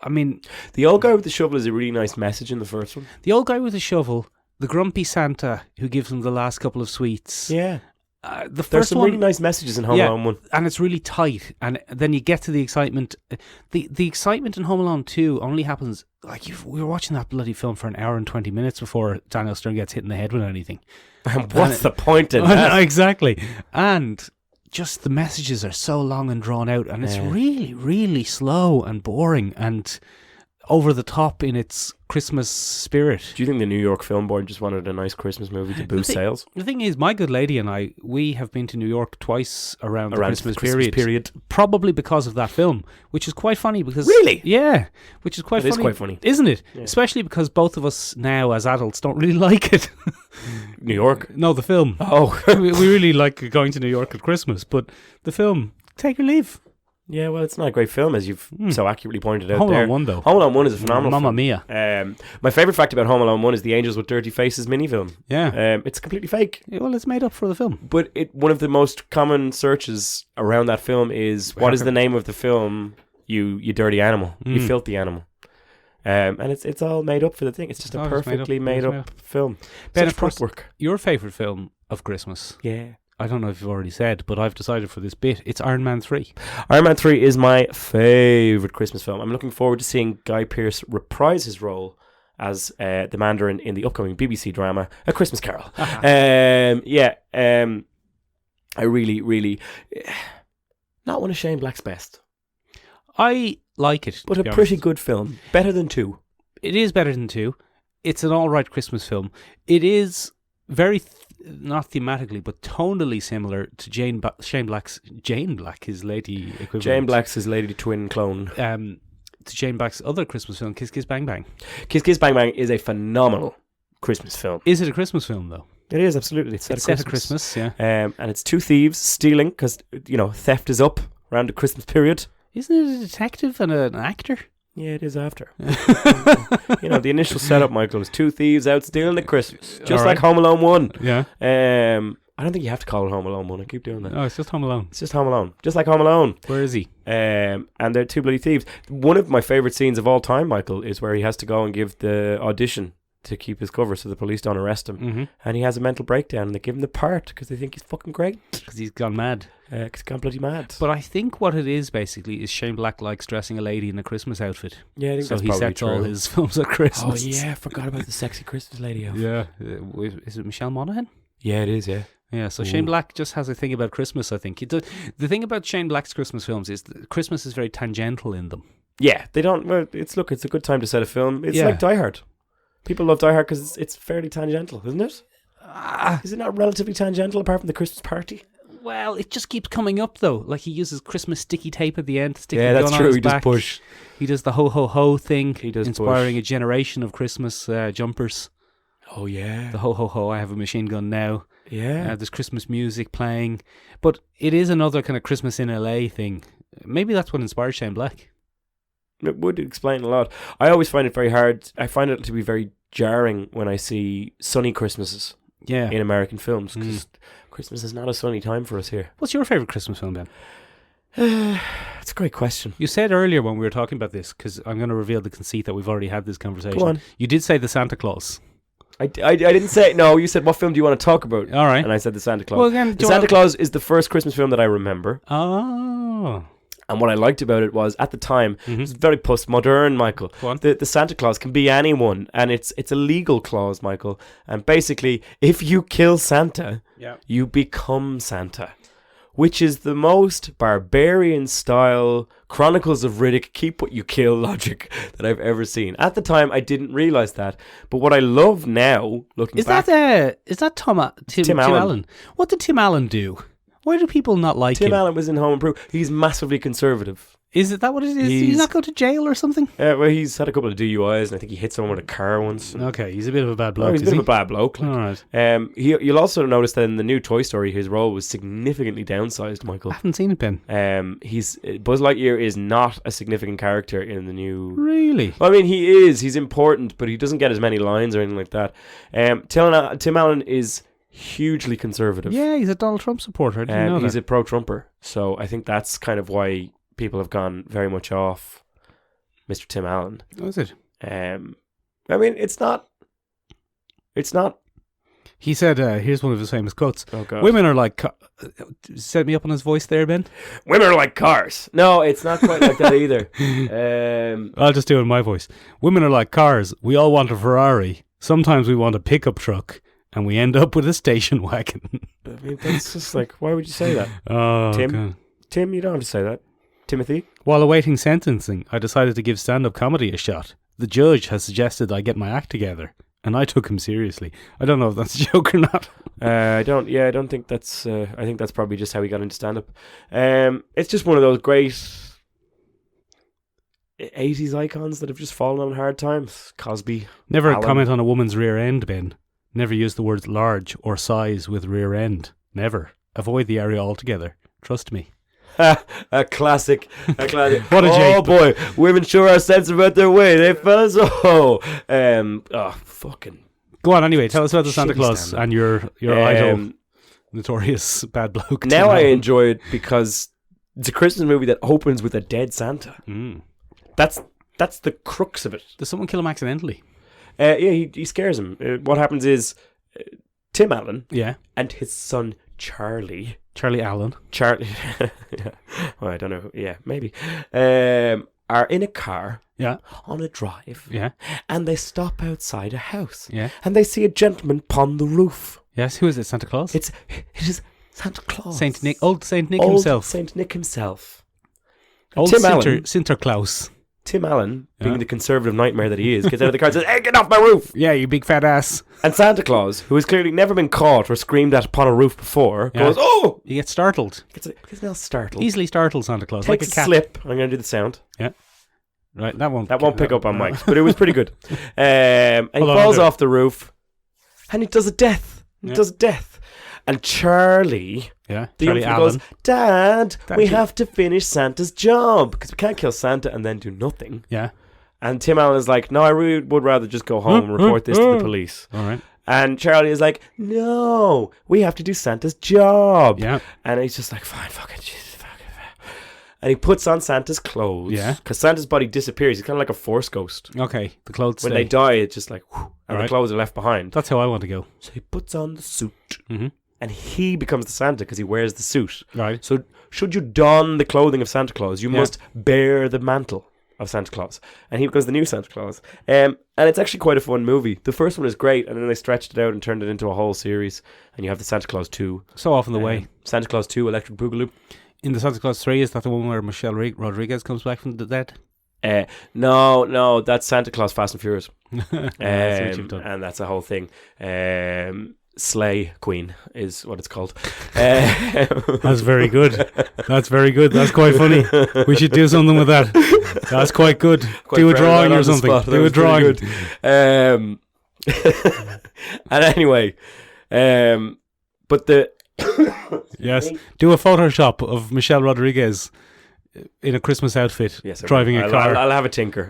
I mean, the old guy with the shovel is a really nice message in the first one. The old guy with the shovel, the grumpy Santa who gives him the last couple of sweets. Yeah. There's some really nice messages in Home Alone 1. And it's really tight. And then you get to the excitement. The excitement in Home Alone 2 only happens, we were watching that bloody film for an hour and 20 minutes before Daniel Stern gets hit in the head with anything. And what's the point in that? Exactly. And just the messages are so long and drawn out, and it's really, really slow and boring and over the top in its Christmas spirit. Do you think the New York Film Board just wanted a nice Christmas movie to boost sales? The thing is, my good lady and we have been to New York twice around the Christmas period. Probably because of that film, which is quite funny because... Really? Yeah, which is quite funny. It is quite funny. Isn't it? Yeah. Especially because both of us now, as adults, don't really like it. New York? No, the film. Oh. we really like going to New York at Christmas, but the film, take your leave. Yeah, well, it's not a great film, as you've so accurately pointed out Home there. Alone 1, though. Home Alone 1 is a phenomenal film. Mamma mia. My favourite fact about Home Alone 1 is the Angels with Dirty Faces mini-film. Yeah. It's completely fake. Yeah, well, it's made up for the film. But one of the most common searches around that film is, what is the name of the film, you dirty animal, you filthy animal. And it's all made up for the thing. It's just a perfectly made up film. Ben, Such prep work. Your favourite film of Christmas? Yeah. I don't know if you've already said, but I've decided for this bit, it's Iron Man 3. Iron Man 3 is my favourite Christmas film. I'm looking forward to seeing Guy Pearce reprise his role as the Mandarin in the upcoming BBC drama, A Christmas Carol. I really, really... not one of Shane Black's best. I like it. But a pretty good film. Better than 2. It is better than 2. It's an alright Christmas film. It is very... not thematically, but tonally similar to Jane Black's, his lady equivalent. Jane Black's his lady twin clone. To Jane Black's other Christmas film, Kiss Kiss Bang Bang. Kiss Kiss Bang Bang is a phenomenal Christmas film. Is it a Christmas film, though? It is, absolutely. It's set at Christmas, yeah. And it's two thieves stealing, because, theft is up around the Christmas period. Isn't it a detective and an actor? Yeah, it is after. The initial setup, Michael, is two thieves out stealing at Christmas. Just like Home Alone 1. Yeah. I don't think you have to call it Home Alone 1. I keep doing that. Oh, it's just Home Alone. It's just Home Alone. Just like Home Alone. Where is he? And they're two bloody thieves. One of my favourite scenes of all time, Michael, is where he has to go and give the audition to keep his cover so the police don't arrest him. Mm-hmm. And he has a mental breakdown and they give him the part because they think he's fucking great. Because he's gone mad. Because he's gone bloody mad. But I think what it is basically is Shane Black likes dressing a lady in a Christmas outfit. Yeah, I think so that's he probably sets true. all his films at Christmas. Oh yeah, I forgot about the sexy Christmas lady outfit. Yeah. Is it Michelle Monaghan? Yeah, it is, yeah. Yeah, so Shane Black just has a thing about Christmas, I think. The thing about Shane Black's Christmas films is that Christmas is very tangential in them. Yeah, they don't... Well, it's a good time to set a film. It's like Die Hard. People love Die Hard because it's fairly tangential, isn't it? Is it not relatively tangential apart from the Christmas party? Well, it just keeps coming up, though. Like, he uses Christmas sticky tape at the end to stick the gun on true. his He back. does push. He does the ho-ho-ho thing. He does inspiring push. a generation of Christmas jumpers. Oh, yeah. The ho-ho-ho, I have a machine gun now. Yeah. There's Christmas music playing. But it is another kind of Christmas in LA thing. Maybe that's what inspired Shane Black. It would explain a lot. I always find it very hard. I find it to be very jarring when I see sunny Christmases in American films because Christmas is not a sunny time for us here. What's your favourite Christmas film, Ben? That's a great question. You said earlier when we were talking about this, because I'm going to reveal the conceit that we've already had this conversation. Go on. You did say the Santa Claus. I didn't say... No, you said, what film do you want to talk about? All right. And I said the Santa Claus. Well, again, the Santa Claus is the first Christmas film that I remember. Oh. And what I liked about it was, at the time, it was very postmodern, Michael. The Santa Claus can be anyone, and it's a legal clause, Michael. And basically, if you kill Santa, you become Santa. Which is the most barbarian-style Chronicles of Riddick, keep what you kill logic that I've ever seen. At the time, I didn't realise that. But what I love now, looking back... Is that Tim Allen? What did Tim Allen do? Why do people not like him? Tim Allen was in Home Improvement. He's massively conservative. Is that what it is? Did he not go to jail or something? Well, he's had a couple of DUIs, and I think he hit someone with a car once. Okay, he's a bit of a bad bloke. He's a bit of a bad bloke. All right. You'll also notice that in the new Toy Story, his role was significantly downsized, Michael. I haven't seen it, Ben. Buzz Lightyear is not a significant character in the new... Really? Well, I mean, he is. He's important, but he doesn't get as many lines or anything like that. Tim Allen is hugely conservative. Yeah, he's a Donald Trump supporter. I didn't know he's that. a pro-Trumper. So I think that's kind of why people have gone very much off Mr. Tim Allen. Oh, is it? I mean, it's not. He said, here's one of his famous quotes. Oh, God. Women are like... set me up on his voice there, Ben. Women are like cars. No, it's not quite like that either. I'll just do it in my voice. Women are like cars. We all want a Ferrari. Sometimes we want a pickup truck. And we end up with a station wagon. I mean, that's just like, why would you say that? Oh, Tim? God. Tim, you don't have to say that. Timothy? While awaiting sentencing, I decided to give stand-up comedy a shot. The judge has suggested I get my act together. And I took him seriously. I don't know if that's a joke or not. I don't think that's... I think that's probably just how he got into stand-up. It's just one of those great 80s icons that have just fallen on hard times. Cosby. Never Allen. comment on a woman's rear end, Ben. Never use the words large or size with rear end. Never. Avoid the area altogether. Trust me. A classic. What a Jake. Oh boy, women sure are sensitive about their weight, eh, fellas? Fucking. Go on anyway. Tell us about the Santa Shitty Claus stand-up. and your idol, notorious bad bloke. Now Tim I Allen. enjoy it because it's a Christmas movie that opens with a dead Santa. Mm. That's the crux of it. Does someone kill him accidentally? Yeah, he scares him. What happens is Tim Allen and his son Charlie Allen. yeah. Well, I don't know. Yeah, maybe. Are in a car on a drive. Yeah. And they stop outside a house. Yeah. And they see a gentleman upon the roof. Yes, who is it? Santa Claus? It is Santa Claus. Saint Nick. Old Saint Nick Old himself. Saint Nick himself. Old Tim Allen. Sinterklaas. Tim Allen, being the conservative nightmare that he is, gets out of the car and says, "Hey, get off my roof!" Yeah, you big fat ass. And Santa Claus, who has clearly never been caught or screamed at upon a roof before, goes, "Oh!" He gets startled. Gets a little startled. Easily startled Santa Claus. Takes like a cat. slip. I'm going to do the sound. Yeah. Right, that won't pick up on mics, but it was pretty good. And he falls off the roof, and he does a death. And Charlie, the Charlie young Allen, goes, Dad, we have to finish Santa's job because we can't kill Santa and then do nothing. Yeah. And Tim Allen is like, no, I really would rather just go home and report this to the police. All right. And Charlie is like, no, we have to do Santa's job. Yeah. And he's just like, fine, fuck it, Jesus, fuck it. And he puts on Santa's clothes. Yeah. Because Santa's body disappears. He's kind of like a force ghost. Okay, the clothes When stay. they die, it's just like, whew, and the clothes are left behind. That's how I want to go. So he puts on the suit. Mm-hmm. And he becomes the Santa because he wears the suit. Right. So should you don the clothing of Santa Claus, you must bear the mantle of Santa Claus. And he becomes the new Santa Claus. And it's actually quite a fun movie. The first one is great, and then they stretched it out and turned it into a whole series. And you have the Santa Claus 2. So often the way. Santa Claus 2, Electric Boogaloo. In the Santa Claus 3, is that the one where Michelle Rodriguez comes back from the dead? No, that's Santa Claus Fast and Furious. That's what you've done. And that's a whole thing. Slay Queen is what it's called. That's very good. That's very good. That's quite funny. We should do something with that. That's quite good. Do a drawing or something. Do a drawing. And anyway, but the yes, do a Photoshop of Michelle Rodriguez in a Christmas outfit, yes, driving a car. I'll have a tinker.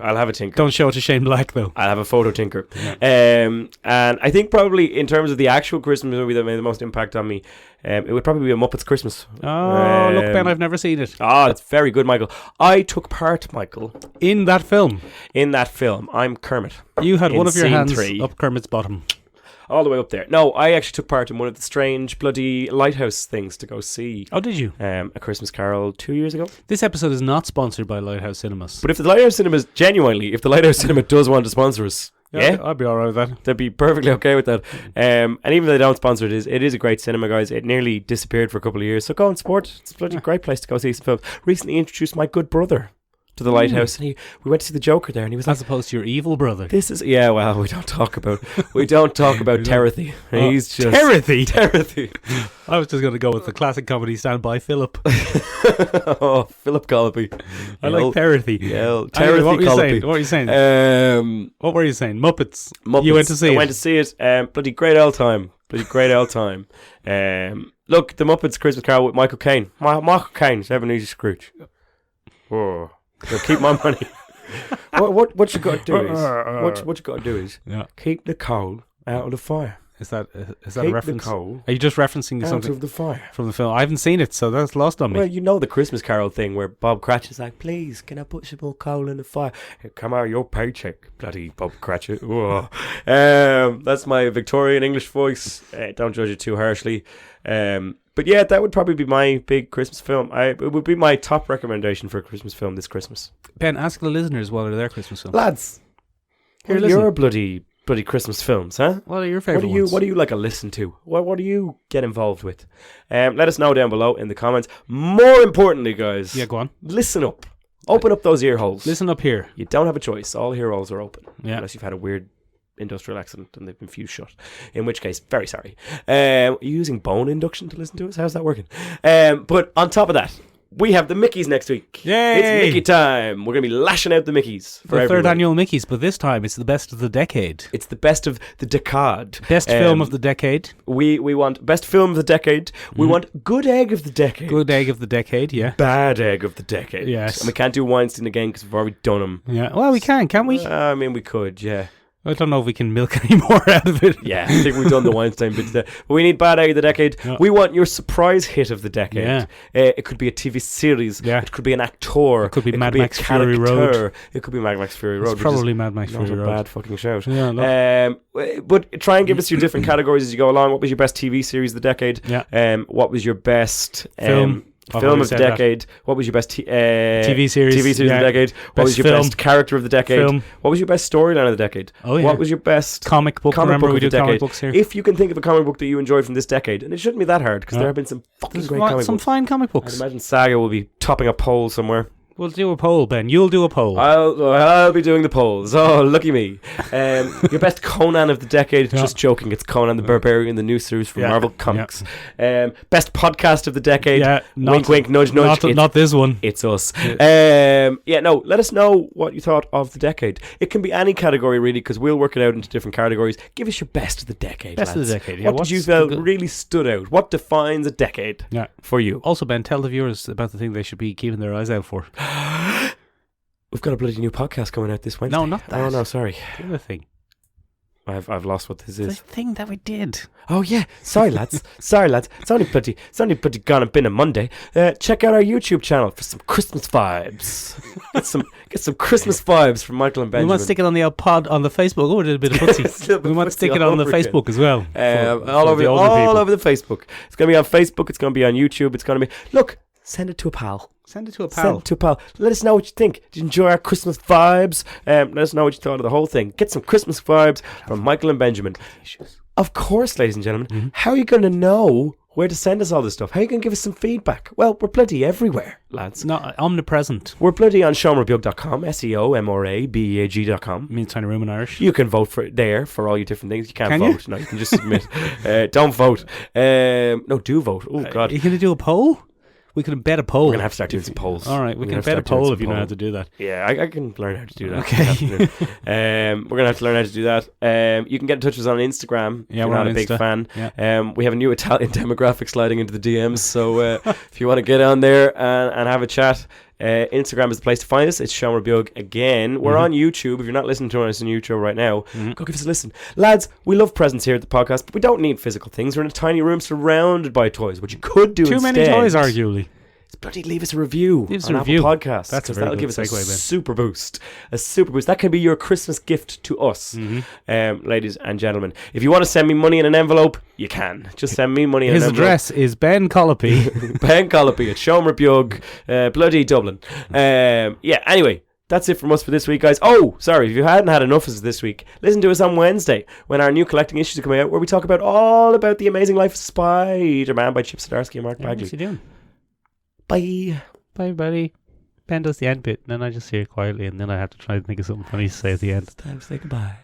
Don't show it to Shane Black, though. I'll have a photo tinker. And I think probably in terms of the actual Christmas movie that made the most impact on me, it would probably be A Muppet's Christmas. Oh, look, Ben, I've never seen it. It's very good, Michael. I took part, Michael. In that film? In that film. I'm Kermit. You had one of your hands up Kermit's bottom. All the way up there. No, I actually took part in one of the strange bloody lighthouse things to go see. Oh, did you? A Christmas Carol 2 years ago. This episode is not sponsored by Lighthouse Cinemas. But if the Lighthouse Cinemas, genuinely, if the Lighthouse Cinema does want to sponsor us, I'd be alright with that. They'd be perfectly okay with that. And even if they don't sponsor it, it is a great cinema, guys. It nearly disappeared for a couple of years. So go and support. It's a bloody great place to go see some films. Recently introduced my good brother to the Lighthouse, and we went to see the Joker there, and he was as opposed to your evil brother. This is we don't talk about Terothy. He's just Terothy. I was just going to go with the classic comedy Stand By Philip. Philip Colby. I like Terothy. Yeah, Terothy. What were you saying? What were you saying? Muppets. You went to see it. I went to see it. Bloody great old time. Look, The Muppets Christmas Carol with Michael Caine. Michael Caine, Ebenezer Scrooge. Oh. So keep my money. What you got to do is what you got to do is keep the coal out of the fire. Is that keep a reference? The coal Are you just referencing out something of the fire from the film? I haven't seen it, so that's lost on me. Well, you know the Christmas Carol thing where Bob Cratchit's like, "Please, can I put some more coal in the fire? Here, come out your paycheck, bloody Bob Cratchit." That's my Victorian English voice. Don't judge it too harshly. But yeah, that would probably be my big Christmas film. It would be my top recommendation for a Christmas film this Christmas. Ben, ask the listeners what are their Christmas films. Lads, what are your bloody Christmas films, huh? What are your favourite ones? What do you like to listen to? What do you get involved with? Let us know down below in the comments. More importantly, guys, go on. Listen up. Open up those ear holes. Listen up here. You don't have a choice. All ear holes are open. Yeah. Unless you've had a weird industrial accident and they've been fused shut, in which case very sorry. Are you using bone induction to listen to us? How's that working? But on top of that, we have the Mickeys next week. Yay! It's Mickey time. We're going to be lashing out the Mickeys for the everyone. third annual Mickeys, but this time it's the best of the decade. It's the best of the decade. Best film of the decade. We want best film of the decade. We want good egg of the decade. Good egg of the decade, yeah. Bad egg of the decade. Yes. And we can't do Weinstein again because we've already done him. Yeah. Well, we can, can't we? I mean, we could, yeah. I don't know if we can milk any more out of it. Yeah, I think we've done the Weinstein bit today. But we need bad egg of the decade. Yeah. We want your surprise hit of the decade. Yeah. It could be a TV series. Yeah. It could be an actor. It could be Mad Max Fury Road. It could be Mad Max Fury Road. It's probably Mad Max Fury Road. Not a bad fucking shout. Yeah, no. But try and give us your different categories as you go along. What was your best TV series of the decade? Yeah. What was your best film of the decade? What was your best TV series of the decade? What was your best character of the decade? Film. What was your best storyline of the decade? Oh, yeah. What was your best comic book? Remember, we do comic books here. If you can think of a comic book that you enjoyed from this decade, and it shouldn't be that hard because there have been some fucking great comic books. Some fine comic books. I'd imagine Saga will be topping a poll somewhere. We'll do a poll, Ben. You'll do a poll. I'll be doing the polls. Oh, lucky me. Your best Conan of the decade. Just joking. It's Conan the Barbarian, the new series from Marvel Comics. Best podcast of the decade. Wink, wink, nudge, nudge. Not this one. It's us. Let us know what you thought of the decade. It can be any category, really, because we'll work it out into different categories. Give us your best of the decade, Best lads. of the decade, What did you feel really stood out? What defines a decade for you? Also, Ben, tell the viewers about the thing they should be keeping their eyes out for. We've got a bloody new podcast coming out this Wednesday. No, not that. Oh, no, sorry. The other thing. I've lost what this is. The thing that we did. Oh, yeah. Sorry, lads. It's only bloody gone and been a Monday. Check out our YouTube channel for some Christmas vibes. Get some Christmas vibes from Michael and Benjamin. We might stick it on the pod on the Facebook. Oh, we did a bit of footsie. We might stick it on the Facebook as well. All over the Facebook. It's going to be on Facebook. It's going to be on YouTube. It's going to be... Look, send it to a pal. Send it to a pal. Let us know what you think. Did you enjoy our Christmas vibes? Let us know what you thought of the whole thing. Get some Christmas vibes from Michael and Benjamin. Of course, ladies and gentlemen. Mm-hmm. How are you going to know where to send us all this stuff? How are you going to give us some feedback? Well, we're bloody everywhere, lads. Not omnipresent. We're bloody on seomrabeag.com, SEOMRABEAG.com. Means tiny room in Irish. You can vote for it there for all your different things. You can't vote. No, you can just submit. Don't vote. No, do vote. Oh, God. Are you going to do a poll? We could bet a poll. We're going to have to start doing some polls. All right, we can bet a poll if you know how to do that. Yeah, I can learn how to do that. Okay. We're going to have to learn how to do that. You can get in touch with us on Instagram if you're not a big fan. Yeah. We have a new Italian demographic sliding into the DMs, so if you want to get on there and have a chat, Instagram is the place to find us. It's Sean Rebuke again. We're on YouTube. If you're not listening to us on YouTube right now, go give us a listen. Lads, we love presents here at the podcast, but we don't need physical things. We're in a tiny room surrounded by toys. What you could do Too many toys, arguably. Bloody leave us a review on Apple Podcasts. That's that'll give us a super boost. A super boost. That can be your Christmas gift to us, ladies and gentlemen. If you want to send me money in an envelope, you can. Just send me money in an envelope. His address is Ben Collopy. Ben Collopy at Sean Rebuke, bloody Dublin. Anyway. That's it from us for this week, guys. Oh, sorry, if you hadn't had enough of us this week, listen to us on Wednesday when our new collecting issues are coming out, where we talk about all about the amazing life of Spider-Man by Chip Zdarsky and Mark Bagley. What's he doing? Bye. Bye, buddy. Ben does the end bit, and then I just hear it quietly, and then I have to try to think of something funny to say at the end. It's time to say goodbye.